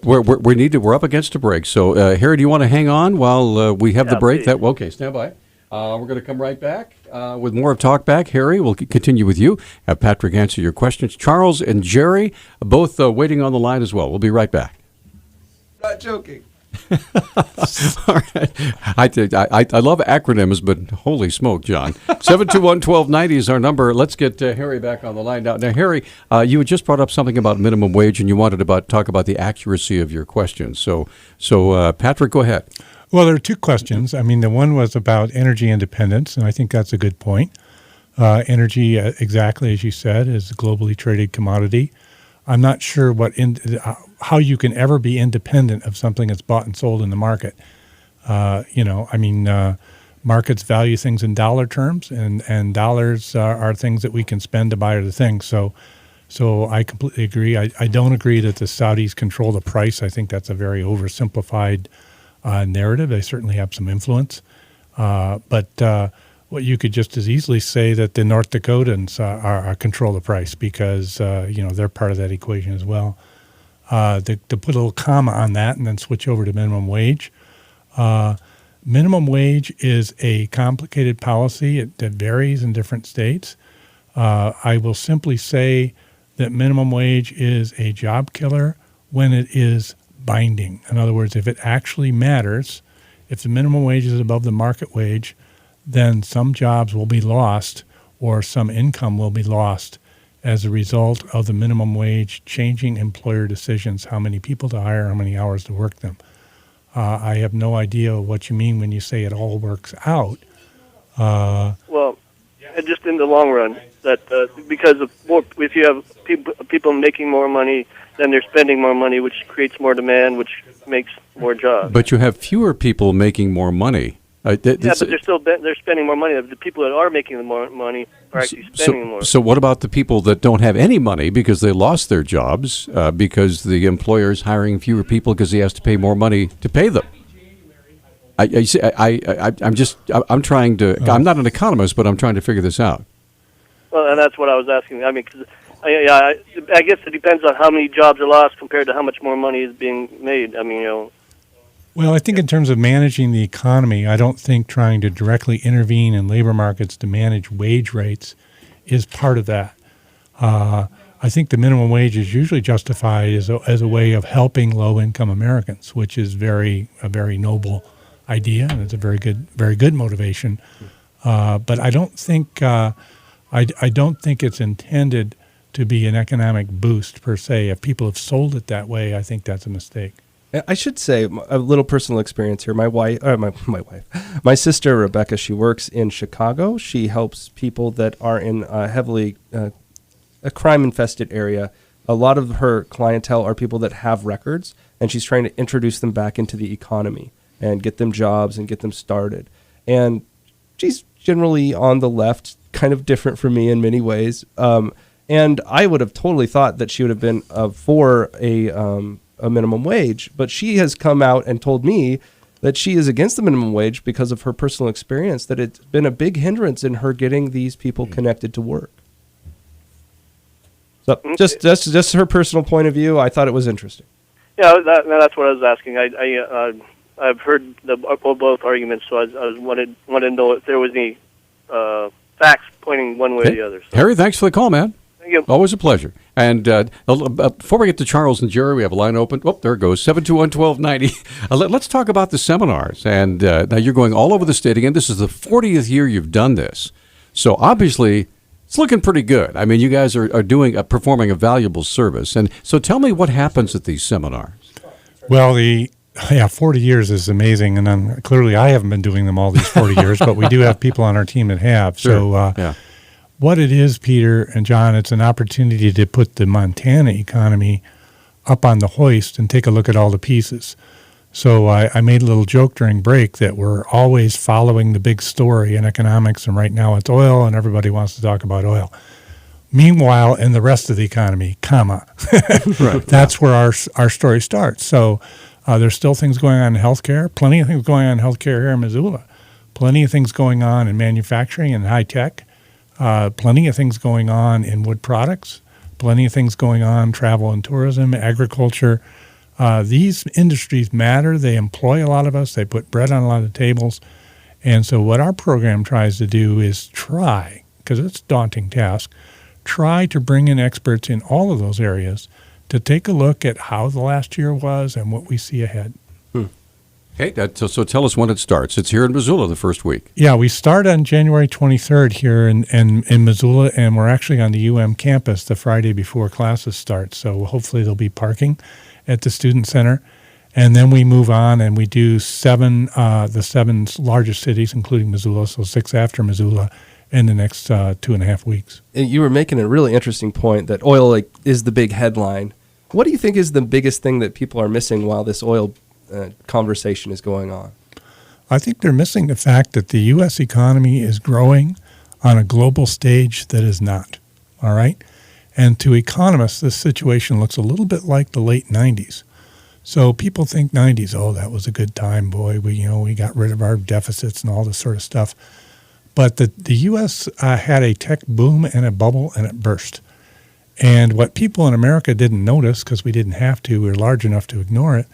We're up against a break. So, Harry, do you want to hang on while we have the break? Please. Okay, stand by. We're going to come right back with more of Talk Back. Harry, we'll continue with you. Have Patrick answer your questions. Charles and Jerry, both waiting on the line as well. We'll be right back. Not joking. All right. I love acronyms, but holy smoke, John. 721-1290 is our number. Let's get Harry back on the line now. Now, Harry, you had just brought up something about minimum wage, and you wanted to talk about the accuracy of your questions. So, Patrick, go ahead. Well, there are two questions. I mean, the one was about energy independence, and I think that's a good point. Energy, exactly as you said, is a globally traded commodity. I'm not sure how you can ever be independent of something that's bought and sold in the market. Markets value things in dollar terms, and dollars are things that we can spend to buy other things. So I completely agree. I don't agree that the Saudis control the price. I think that's a very oversimplified narrative. They certainly have some influence. But what you could just as easily say that the North Dakotans are control the price because, they're part of that equation as well. To put a little comma on that and then switch over to minimum wage. Minimum wage is a complicated policy that varies in different states. I will simply say that minimum wage is a job killer when it is binding. In other words, if it actually matters, if the minimum wage is above the market wage, then some jobs will be lost or some income will be lost as a result of the minimum wage changing employer decisions, how many people to hire, how many hours to work them. I have no idea what you mean when you say it all works out. Well, just in the long run, that because of more, if you have people making more money, then they're spending more money, which creates more demand, which makes more jobs. But you have fewer people making more money. But they're spending more money. The people that are making more money are actually spending more. So what about the people that don't have any money because they lost their jobs because the employer's hiring fewer people because he has to pay more money to pay them? I'm trying to. I'm not an economist, but I'm trying to figure this out. Well, and that's what I was asking. I mean, I guess it depends on how many jobs are lost compared to how much more money is being made. I mean, Well, I think in terms of managing the economy, I don't think trying to directly intervene in labor markets to manage wage rates is part of that. I think the minimum wage is usually justified as a way of helping low-income Americans, which is a very noble idea, and it's a very good motivation. But I don't think I don't think it's intended to be an economic boost per se. If people have sold it that way, I think that's a mistake. I should say a little personal experience here. My sister Rebecca, she works in Chicago. She helps people that are in heavily a crime-infested area. A lot of her clientele are people that have records, and she's trying to introduce them back into the economy and get them jobs and get them started. And she's generally on the left, kind of different from me in many ways. And I would have totally thought that she would have been for a minimum wage, but she has come out and told me that she is against the minimum wage because of her personal experience, that it's been a big hindrance in her getting these people connected to work. So just her personal point of view. I thought it was interesting. Yeah, that's what I was asking. I've heard both arguments, so I wanted to know if there was any facts pointing one way or the other. So. Harry, thanks for the call, man. Thank you. Always a pleasure. And before we get to Charles and Jerry, we have a line open. Oh, there it goes, 721-1290. Let's talk about the seminars. And now you're going all over the state again. This is the 40th year you've done this. So obviously, it's looking pretty good. I mean, you guys are performing a valuable service. And so tell me what happens at these seminars. Well, 40 years is amazing. And clearly I haven't been doing them all these 40 years, but we do have people on our team that have. Sure. So what it is, Peter and John, it's an opportunity to put the Montana economy up on the hoist and take a look at all the pieces. So I made a little joke during break that we're always following the big story in economics, and right now it's oil, and everybody wants to talk about oil. Meanwhile, in the rest of the economy, right. That's where our story starts. So there's still things going on in healthcare, plenty of things going on in healthcare here in Missoula, plenty of things going on in manufacturing and high tech, plenty of things going on in wood products, plenty of things going on travel and tourism, agriculture. These industries matter. They employ a lot of us. They put bread on a lot of tables. And so what our program tries to do is try, because it's a daunting task, try to bring in experts in all of those areas to take a look at how the last year was and what we see ahead. Okay, so tell us when it starts. It's here in Missoula the first week. Yeah, we start on January 23rd here in Missoula, and we're actually on the campus the Friday before classes start. So hopefully there'll be parking at the Student Center. And then we move on and we do the seven largest cities, including Missoula, so 6 after Missoula, in the next 2.5 weeks. You were making a really interesting point that oil is the big headline. What do you think is the biggest thing that people are missing while this oil conversation is going on? I think they're missing the fact that the U.S. economy is growing on a global stage that is not, all right? And to economists, this situation looks a little bit like the late 90s. So people think 90s, oh, that was a good time, boy. We got rid of our deficits and all this sort of stuff. But the U.S. had a tech boom and a bubble, and it burst. And what people in America didn't notice, because we didn't have to, we were large enough to ignore it,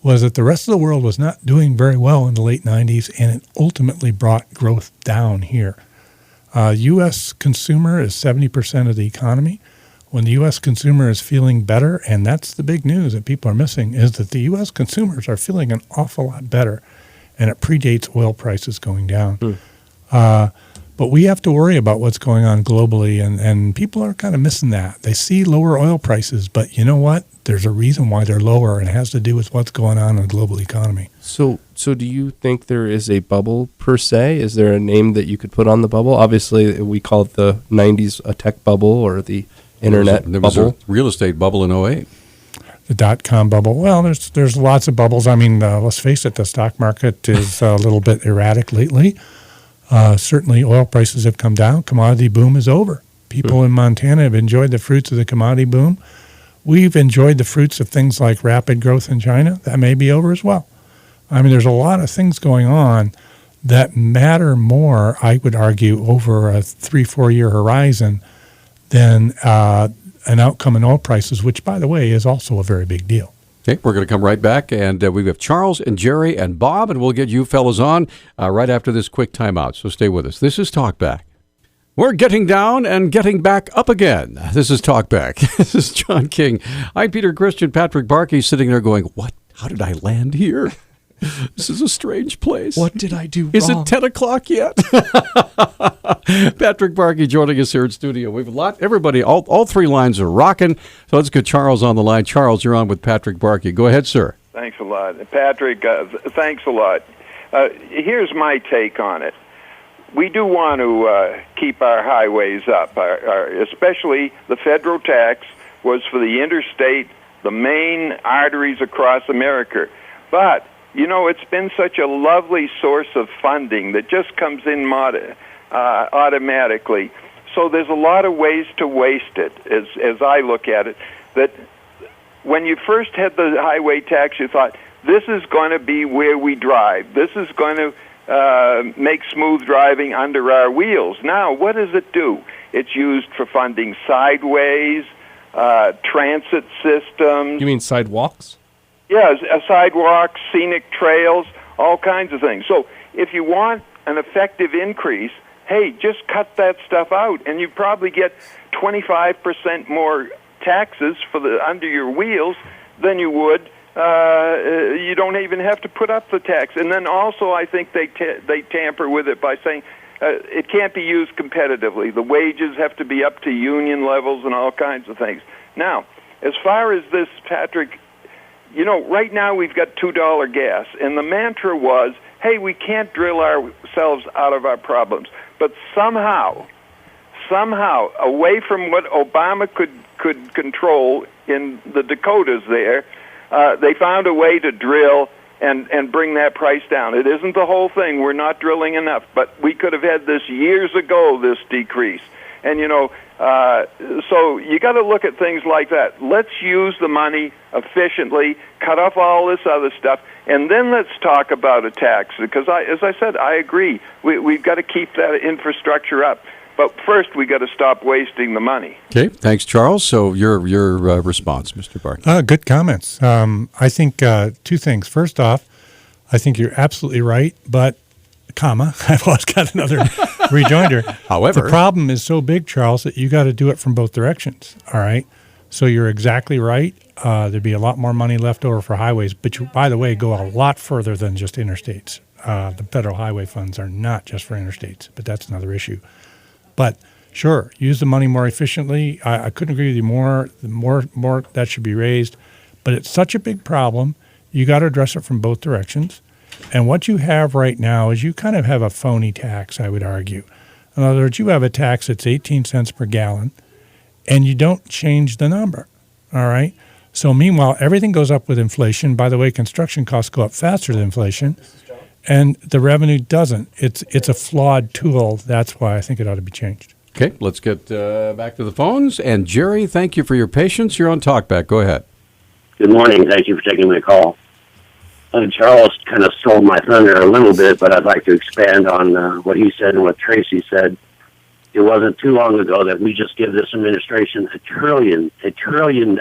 was that the rest of the world was not doing very well in the late 90s, and it ultimately brought growth down here. U.S. consumer is 70% of the economy. When the U.S. consumer is feeling better, and that's the big news that people are missing, is that the U.S. consumers are feeling an awful lot better, and it predates oil prices going down. But we have to worry about what's going on globally, and people are kind of missing that. They see lower oil prices, but you know what? There's a reason why they're lower, and it has to do with what's going on in the global economy. So do you think there is a bubble per se? Is there a name that you could put on the bubble? Obviously, we call it the 90s a tech bubble or the internet there was bubble. A real estate bubble in 08. The dot-com bubble. Well, there's lots of bubbles. I mean, let's face it, the stock market is a little bit erratic lately. Certainly, oil prices have come down. Commodity boom is over. People in Montana have enjoyed the fruits of the commodity boom. We've enjoyed the fruits of things like rapid growth in China. That may be over as well. I mean, there's a lot of things going on that matter more, I would argue, over a 3-4 year horizon than an outcome in oil prices, which, by the way, is also a very big deal. Okay, we're going to come right back, and we have Charles and Jerry and Bob, and we'll get you fellas on right after this quick timeout, so stay with us. This is Talkback. We're getting down and getting back up again. This is Talkback. This is John King. I'm Peter Christian. Patrick Barkey sitting there going, what? How did I land here? This is a strange place. What did I do wrong? Is it 10 o'clock yet? Patrick Barkey joining us here in studio. We've everybody, all three lines are rocking. So let's get Charles on the line. Charles, you're on with Patrick Barkey. Go ahead, sir. Thanks a lot. Patrick, thanks a lot. Here's my take on it. We do want to keep our highways up, especially the federal tax was for the interstate, the main arteries across America. But, it's been such a lovely source of funding that just comes in automatically. So there's a lot of ways to waste it, as I look at it, that when you first had the highway tax, you thought, this is going to be where we drive. This is going to make smooth driving under our wheels. Now, what does it do? It's used for funding sideways, transit systems. You mean sidewalks? Yes, sidewalks, scenic trails, all kinds of things. So if you want an effective increase, hey, just cut that stuff out, and you probably get 25% more taxes for the under your wheels than you would. You don't even have to put up the tax. And then also I think they tamper with it by saying it can't be used competitively. The wages have to be up to union levels and all kinds of things. Now, as far as this, Patrick, right now we've got $2 gas, and the mantra was, hey, we can't drill ourselves out of our problems. But somehow, away from what Obama could control in the Dakotas there, they found a way to drill and bring that price down. It isn't the whole thing. We're not drilling enough, but we could have had this years ago, this decrease. And, so you got to look at things like that. Let's use the money efficiently, cut off all this other stuff, and then let's talk about a tax. Because, as I said, I agree. We've got to keep that infrastructure up. But first, we got to stop wasting the money. Okay, thanks, Charles. So your response, Mr. Barkey. Good comments. I think two things. First off, I think you're absolutely right, but, I've always got another rejoinder. However, the problem is so big, Charles, that you got to do it from both directions, all right? So you're exactly right. There'd be a lot more money left over for highways, but you, by the way, go a lot further than just interstates. The federal highway funds are not just for interstates, but that's another issue. But sure, use the money more efficiently. I couldn't agree with you more. The more that should be raised. But it's such a big problem, you got to address it from both directions. And what you have right now is you kind of have a phony tax, I would argue. In other words, you have a tax that's 18 cents per gallon, and you don't change the number, all right? So meanwhile, everything goes up with inflation. By the way, construction costs go up faster than inflation, and the revenue doesn't. It's a flawed tool. That's why I think it ought to be changed. Okay, let's get back to the phones. And Jerry, thank you for your patience. You're on Talkback. Go ahead. Good morning. Thank you for taking my call. Charles kind of stole my thunder a little bit, but I'd like to expand on what he said and what Tracy said. It wasn't too long ago that we just give this administration $1 trillion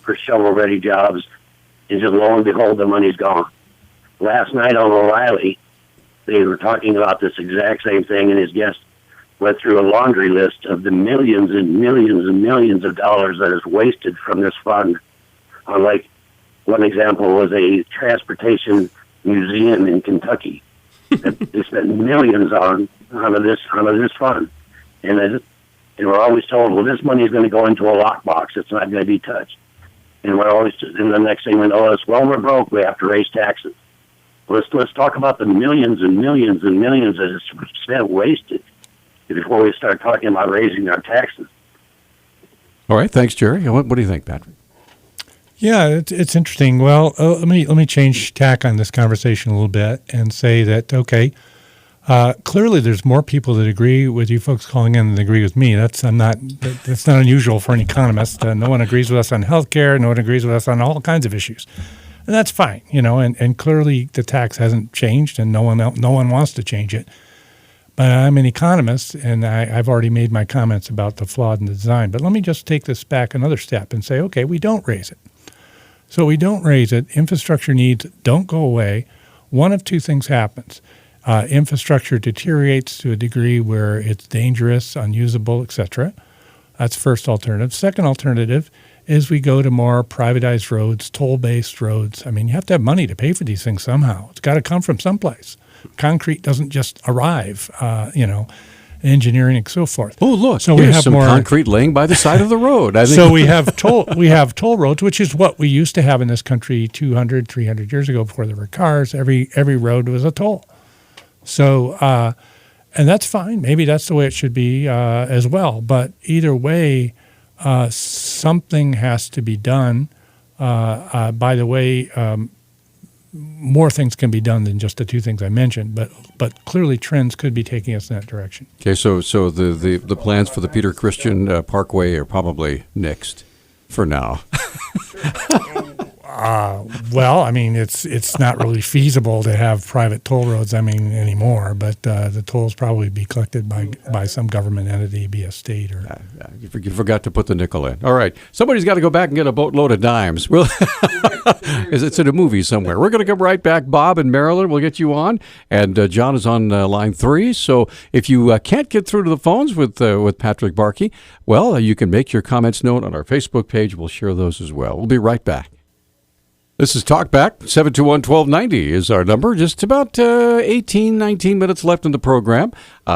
for shovel-ready jobs, and just lo and behold, the money's gone. Last night on O'Reilly, they were talking about this exact same thing, and his guest went through a laundry list of the millions and millions and millions of dollars that is wasted from this fund. Like, one example was a transportation museum in Kentucky that they spent millions on this fund. And we're always told, well, this money is going to go into a lockbox. It's not going to be touched. And the next thing we know is, well, we're broke. We have to raise taxes. Let's talk about the millions and millions and millions that is spent wasted before we start talking about raising our taxes. All right, thanks, Jerry. What do you think, Patrick? Yeah, it's interesting. Well, let me change tack on this conversation a little bit and say that, okay, clearly there's more people that agree with you folks calling in than agree with me. That's not unusual for an economist. No one agrees with us on healthcare. No one agrees with us on all kinds of issues. And that's fine, and clearly the tax hasn't changed and no one wants to change it. But I'm an economist, and I've already made my comments about the flaw in the design. But let me just take this back another step and say, okay, we don't raise it. So we don't raise it. Infrastructure needs don't go away. One of two things happens. Infrastructure deteriorates to a degree where it's dangerous, unusable, etc. That's first alternative. Second alternative is we go to more privatized roads, toll-based roads. I mean, you have to have money to pay for these things somehow. It's got to come from someplace. Concrete doesn't just arrive, engineering, and so forth. Oh, look! So here's we have some more concrete laying by the side of the road. I think. So we have toll roads, which is what we used to have in this country 200, 300 years ago before there were cars. Every road was a toll. So, and that's fine. Maybe that's the way it should be as well. But either way, something has to be done. By the way, more things can be done than just the two things I mentioned, but clearly trends could be taking us in that direction. Okay, so the plans for the Peter Christian Parkway are probably nixed for now. Well, I mean, it's not really feasible to have private toll roads, anymore. But the tolls probably be collected by some government entity, be a state or. You forgot to put the nickel in. All right, somebody's got to go back and get a boatload of dimes. Well, it's in a movie somewhere. We're going to come right back. Bob in Maryland, we'll get you on, and John is on line 3. So if you can't get through to the phones with Patrick Barkey, well, you can make your comments known on our Facebook page. We'll share those as well. We'll be right back. This is Talkback. 721-1290 is our number. Just about 19 minutes left in the program.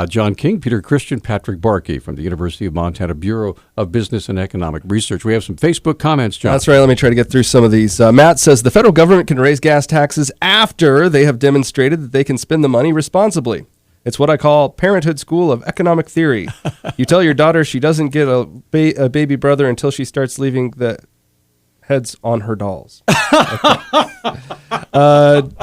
John King, Peter Christian, Patrick Barkey from the University of Montana Bureau of Business and Economic Research. We have some Facebook comments, John. That's right. Let me try to get through some of these. Matt says the federal government can raise gas taxes after they have demonstrated that they can spend the money responsibly. It's what I call Parenthood School of Economic Theory. You tell your daughter she doesn't get a baby brother until she starts leaving the heads on her dolls.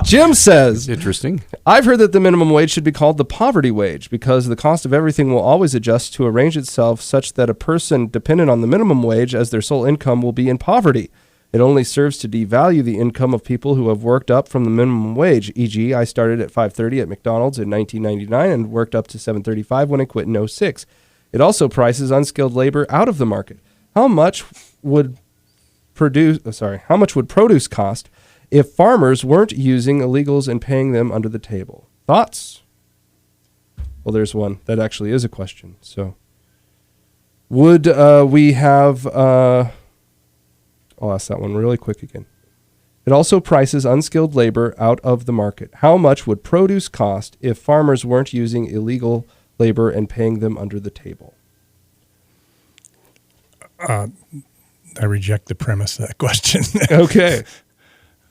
Jim says, interesting. I've heard that the minimum wage should be called the poverty wage because the cost of everything will always adjust to arrange itself such that a person dependent on the minimum wage as their sole income will be in poverty. It only serves to devalue the income of people who have worked up from the minimum wage. E.g., I started at $5.30 at McDonald's in 1999 and worked up to $7.35 when I quit in 2006. It also prices unskilled labor out of the market. How much would produce cost if farmers weren't using illegals and paying them under the table? Thoughts? Well, there's one. That actually is a question. So, would we have... I'll ask that one really quick again. It also prices unskilled labor out of the market. How much would produce cost if farmers weren't using illegal labor and paying them under the table? I reject the premise of that question. Okay.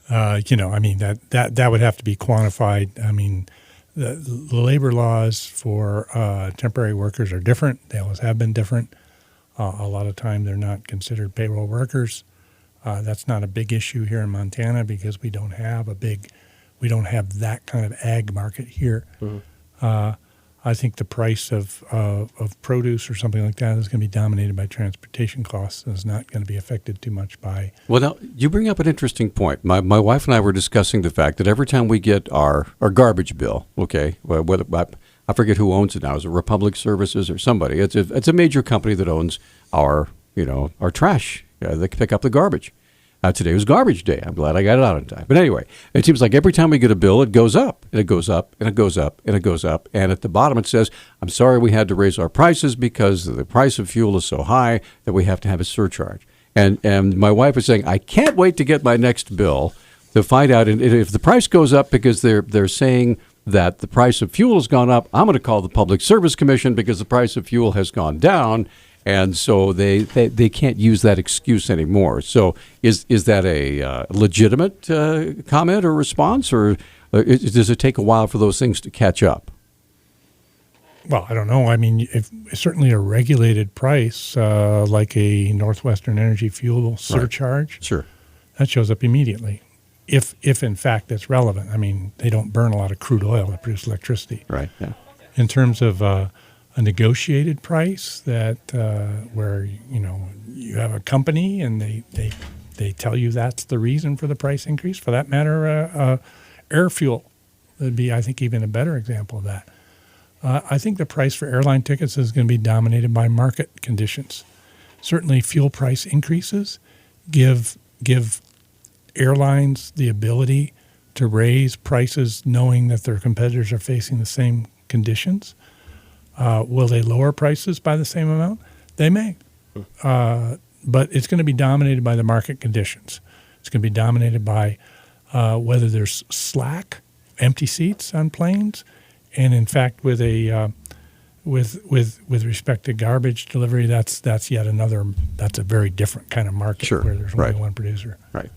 That would have to be quantified. The labor laws for temporary workers are different. They always have been different. A lot of time they're not considered payroll workers. That's not a big issue here in Montana because we don't have that kind of ag market here. Mm-hmm. I think the price of produce or something like that is going to be dominated by transportation costs and is not going to be affected too much by... Well, now, you bring up an interesting point. My wife and I were discussing the fact that every time we get our garbage bill, okay, whether I forget who owns it now. Is it Republic Services or somebody? It's a major company that owns our trash. They pick up the garbage. Today was garbage day. I'm glad I got it out on time. But anyway, it seems like every time we get a bill, it goes up, and it goes up, and it goes up, and it goes up. And at the bottom it says, I'm sorry we had to raise our prices because the price of fuel is so high that we have to have a surcharge. And my wife is saying, I can't wait to get my next bill to find out. And if the price goes up because they're saying that the price of fuel has gone up, I'm going to call the Public Service Commission because the price of fuel has gone down. And so they can't use that excuse anymore. So is that a legitimate comment or response, or does it take a while for those things to catch up? Well, I don't know. If certainly a regulated price like a Northwestern Energy fuel surcharge, right. Sure, that shows up immediately. If in fact it's relevant. They don't burn a lot of crude oil to produce electricity. Right. Yeah. In terms of a negotiated price that where you have a company and they tell you that's the reason for the price increase. For that matter, air fuel would be, I think, even a better example of that. I think the price for airline tickets is going to be dominated by market conditions. Certainly, fuel price increases give airlines the ability to raise prices, knowing that their competitors are facing the same conditions. Will they lower prices by the same amount? They may. But it's going to be dominated by the market conditions. It's going to be dominated by whether there's slack, empty seats on planes. And in fact, with with respect to garbage delivery, that's yet another. That's a very different kind of market where there's only one producer. Right.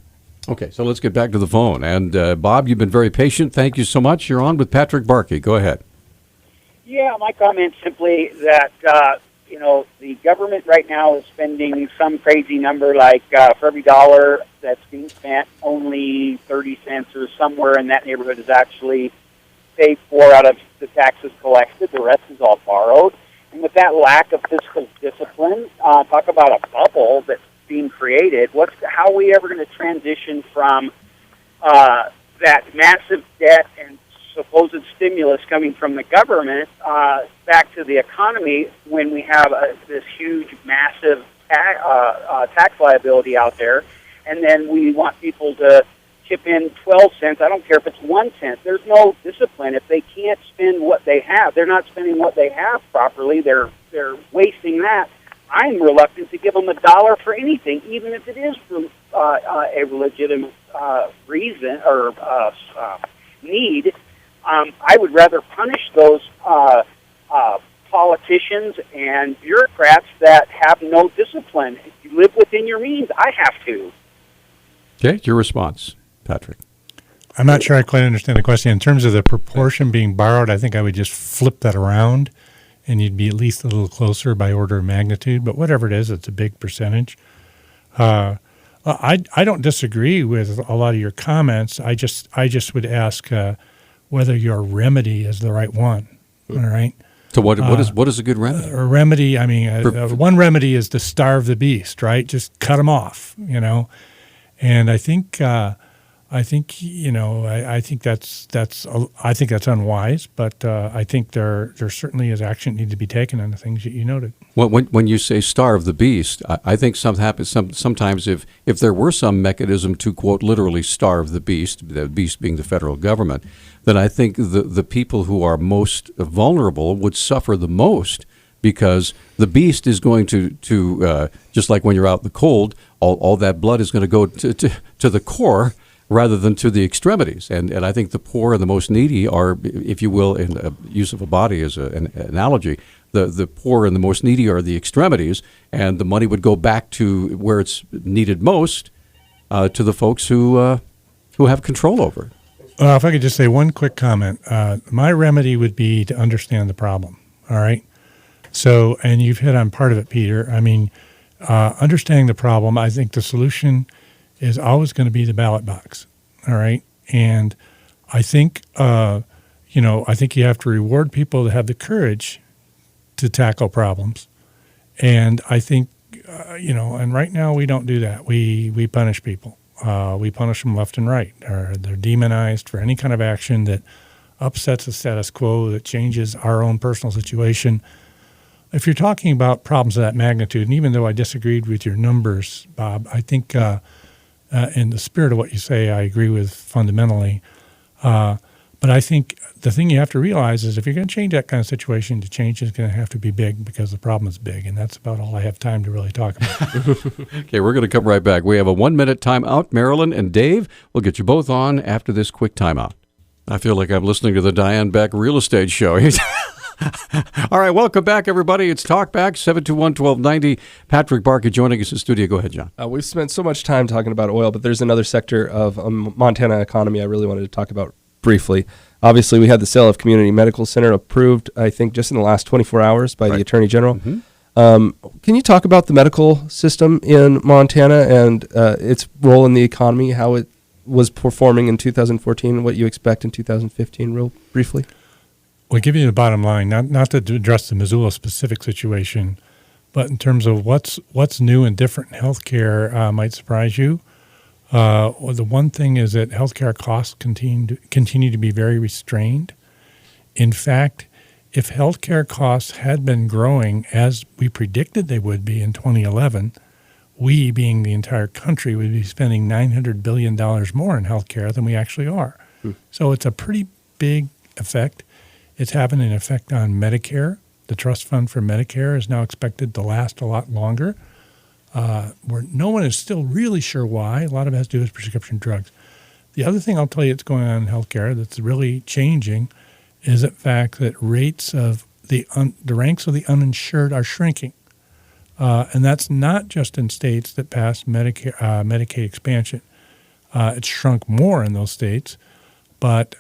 Okay, so let's get back to the phone. And Bob, you've been very patient. Thank you so much. You're on with Patrick Barkey. Go ahead. Yeah, my comment simply that the government right now is spending some crazy number like for every dollar that's being spent, only 30 cents or somewhere in that neighborhood is actually paid for out of the taxes collected. The rest is all borrowed. And with that lack of fiscal discipline, talk about a bubble that's being created. How are we ever going to transition from that massive debt and supposed stimulus coming from the government back to the economy when we have this huge, massive tax liability out there, and then we want people to chip in 12 cents. I don't care if it's 1 cent. There's no discipline. If they can't spend what they have, they're not spending what they have properly. They're wasting that. I'm reluctant to give them $1 for anything, even if it is for a legitimate reason or need. I would rather punish those politicians and bureaucrats that have no discipline. If you live within your means, I have to. Okay, your response, Patrick. I'm not sure I quite understand the question. In terms of the proportion being borrowed, I think I would just flip that around, and you'd be at least a little closer by order of magnitude. But whatever it is, it's a big percentage. I don't disagree with a lot of your comments. I just would ask whether your remedy is the right one. All right. So what is a good remedy? A remedy. I mean, one remedy is to starve the beast, right? Just cut them off, And I think that's unwise. But I think there certainly is action need to be taken on the things that you noted. Well, when you say starve the beast, I think sometimes if there were some mechanism to, quote, literally starve the beast being the federal government, then I think the people who are most vulnerable would suffer the most, because the beast is going to just like when you're out in the cold, all that blood is going to go to the core rather than to the extremities. And I think the poor and the most needy are, if you will, in use of a body as an analogy, the poor and the most needy are the extremities, and the money would go back to where it's needed most, to the folks who have control over it. If I could just say one quick comment, my remedy would be to understand the problem. All right. So, and you've hit on part of it, Peter. I mean, understanding the problem, I think the solution is always going to be the ballot box. All right. And I think, I think you have to reward people that have the courage to tackle problems. And I think, and right now we don't do that. We punish people. We punish them left and right. They're demonized for any kind of action that upsets the status quo, that changes our own personal situation. If you're talking about problems of that magnitude, and even though I disagreed with your numbers, Bob, I think in the spirit of what you say, I agree with fundamentally. But I think the thing you have to realize is if you're going to change that kind of situation, the change is going to have to be big because the problem is big. And that's about all I have time to really talk about. Okay, we're going to come right back. We have a 1-minute timeout. Marilyn and Dave, we'll get you both on after this quick timeout. I feel like I'm listening to the Diane Beck real estate show. All right, welcome back, everybody. It's Talkback, 721-1290. Patrick Barkey joining us in studio. Go ahead, John. We've spent so much time talking about oil, but there's another sector of Montana economy I really wanted to talk about briefly. Obviously, we had the sale of Community Medical Center approved, I think, just in the last 24 hours by the Attorney General. Mm-hmm. Can you talk about the medical system in Montana and its role in the economy, how it was performing in 2014, and what you expect in 2015, real briefly? We'll give you the bottom line, not to address the Missoula specific situation, but in terms of what's new and different in healthcare might surprise you. The one thing is that healthcare costs continue to be very restrained. In fact, if healthcare costs had been growing as we predicted they would be in 2011, we, being the entire country, would be spending $900 billion more in healthcare than we actually are. So it's a pretty big effect. It's having an effect on Medicare. The trust fund for Medicare is now expected to last a lot longer. Where no one is still really sure why. A lot of it has to do with prescription drugs. The other thing I'll tell you that's going on in healthcare that's really changing is the fact that rates of the ranks of the uninsured are shrinking. And that's not just in states that passed Medicaid expansion. It's shrunk more in those states. But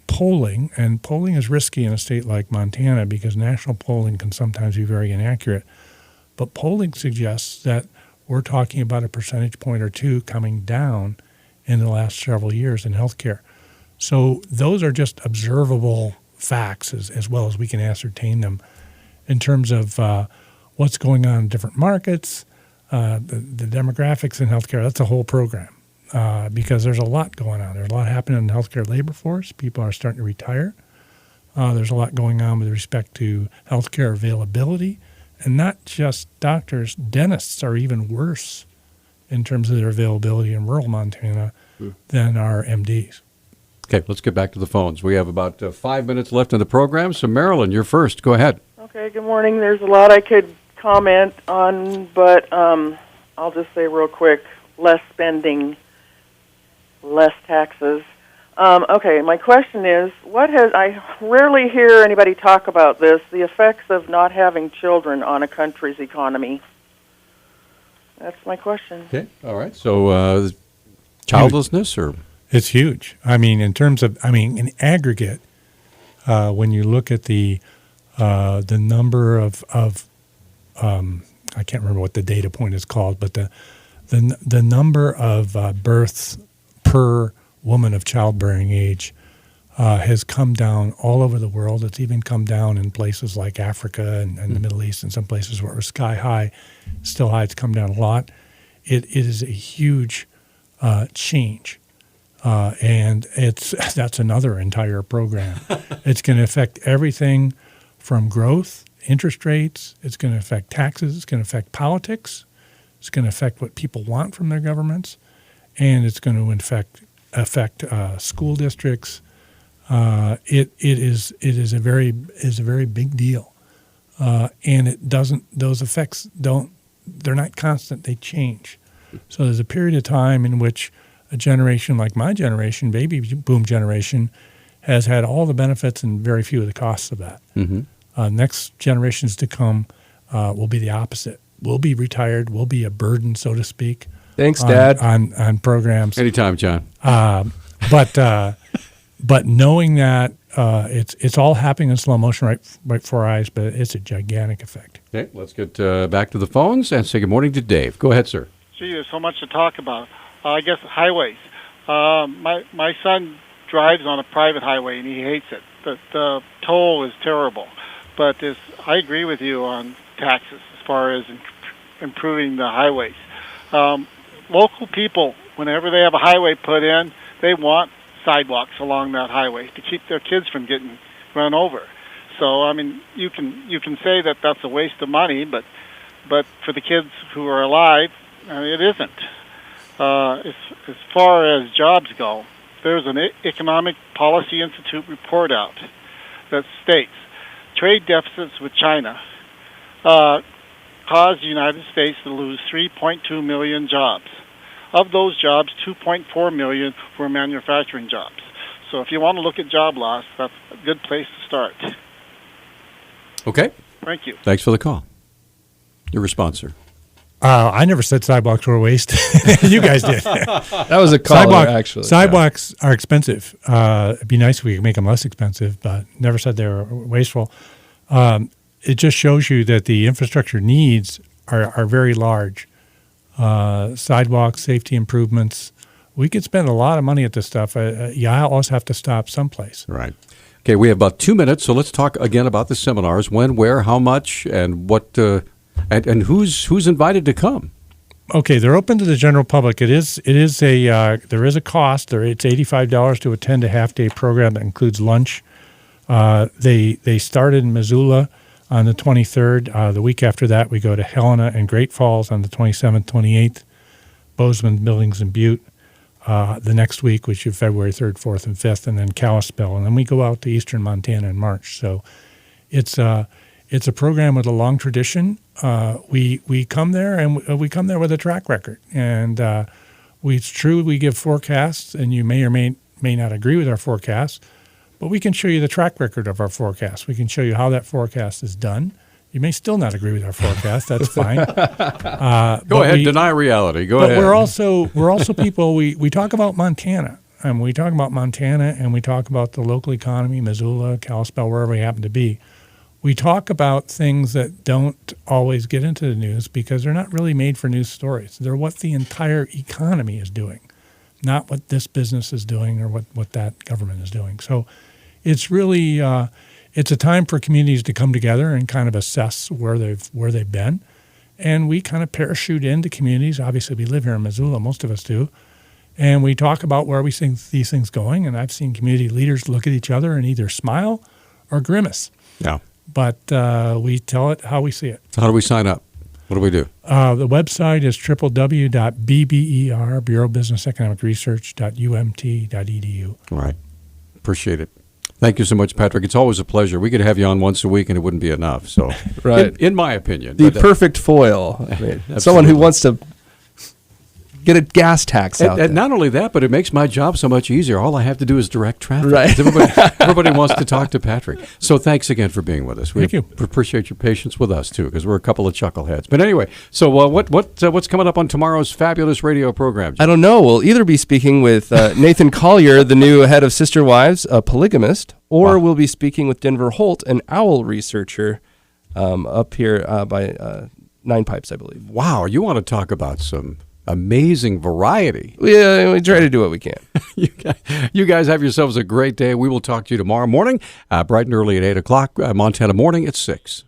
polling is risky in a state like Montana because national polling can sometimes be very inaccurate. But polling suggests that we're talking about a percentage point or two coming down in the last several years in healthcare. So those are just observable facts as well as we can ascertain them in terms of what's going on in different markets, the demographics in healthcare. That's a whole program because there's a lot going on. There's a lot happening in the healthcare labor force. People are starting to retire. There's a lot going on with respect to healthcare availability. And not just doctors, dentists are even worse in terms of their availability in rural Montana than our MDs. Okay, let's get back to the phones. We have about 5 minutes left in the program. So, Marilyn, you're first. Go ahead. Okay, good morning. There's a lot I could comment on, but I'll just say real quick, less spending, less taxes. Okay, my question is, I rarely hear anybody talk about this, the effects of not having children on a country's economy. That's my question. Okay, all right. So childlessness or? It's huge. I mean, in aggregate, when you look at the number of I can't remember what the data point is called, but the number of births per woman of childbearing age has come down all over the world. It's even come down in places like Africa and the Middle East and some places where it was sky high. Still high, it's come down a lot. It is a huge change. And that's another entire program. It's going to affect everything from growth, interest rates. It's going to affect taxes. It's going to affect politics. It's going to affect what people want from their governments. And it's going to affect school districts. It is a very big deal, and those effects they're not constant. They change. So there's a period of time in which a generation like my generation, baby boom generation, has had all the benefits and very few of the costs of that. Mm-hmm. Next generations to come will be the opposite. We'll be retired. We'll be a burden, so to speak. Thanks, Dad. On programs. Anytime, John. But knowing that it's all happening in slow motion right before our eyes, but it's a gigantic effect. Okay, let's get back to the phones and say good morning to Dave. Go ahead, sir. Gee, there's so much to talk about. I guess highways. My son drives on a private highway and he hates it. The toll is terrible. But I agree with you on taxes as far as improving the highways. Local people, whenever they have a highway put in, they want sidewalks along that highway to keep their kids from getting run over. So, I mean, you can say that that's a waste of money, but for the kids who are alive, it isn't. As far as jobs go, there's an Economic Policy Institute report out that states trade deficits with China caused the United States to lose 3.2 million jobs. Of those jobs, 2.4 million were manufacturing jobs. So if you want to look at job loss, that's a good place to start. Okay. Thank you. Thanks for the call. Your response, sir. I never said sidewalks were a waste. You guys did. That was a caller, actually. Sidewalks are expensive. It'd be nice if we could make them less expensive, but never said they were wasteful. It just shows you that the infrastructure needs are very large. Sidewalks, safety improvements. We could spend a lot of money at this stuff. You always have to stop someplace. Right. Okay, we have about 2 minutes, so let's talk again about the seminars. When, where, how much, and what, and who's invited to come? Okay, they're open to the general public. There is a cost. It's $85 to attend a half-day program that includes lunch. They started in Missoula on the 23rd. The week after that, we go to Helena and Great Falls on the 27th, 28th, Bozeman, Billings, and Butte. The next week, which is February 3rd, 4th, and 5th, and then Kalispell. And then we go out to eastern Montana in March. So it's a program with a long tradition. We come there, and we come there with a track record. And it's true we give forecasts, and you may or may not agree with our forecasts, But we can show you the track record of our forecast. We can show you how that forecast is done. You may still not agree with our forecast. That's fine. Go ahead, deny reality. Go ahead. But we're also people. We talk about Montana, and we talk about Montana, and we talk about the local economy, Missoula, Kalispell, wherever we happen to be. We talk about things that don't always get into the news because they're not really made for news stories. They're what the entire economy is doing, not what this business is doing or what that government is doing. So it's really it's a time for communities to come together and kind of assess where they've been. And we kind of parachute into communities. Obviously, we live here in Missoula, most of us do. And we talk about where we see these things going. And I've seen community leaders look at each other and either smile or grimace. Yeah. But we tell it how we see it. So how do we sign up? What do we do? The website is www.bber, Bureau of Business Economic Research.umt.edu. All right. Appreciate it. Thank you so much, Patrick. It's always a pleasure. We could have you on once a week, and it wouldn't be enough. So, right. in my opinion. The perfect foil. I mean, someone who wants to get a gas tax out there. And not only that, but it makes my job so much easier. All I have to do is direct traffic. Right. Everybody wants to talk to Patrick. So thanks again for being with us. Thank you. Appreciate your patience with us, too, because we're a couple of chuckleheads. But anyway, so what's coming up on tomorrow's fabulous radio program? I don't know. We'll either be speaking with Nathan Collier, the new head of Sister Wives, a polygamist, or we'll be speaking with Denver Holt, an owl researcher up here by Nine Pipes, I believe. Wow, you want to talk about some amazing variety. Yeah, we try to do what we can. You guys have yourselves a great day. We will talk to you tomorrow morning, bright and early at 8 o'clock, Montana morning at 6.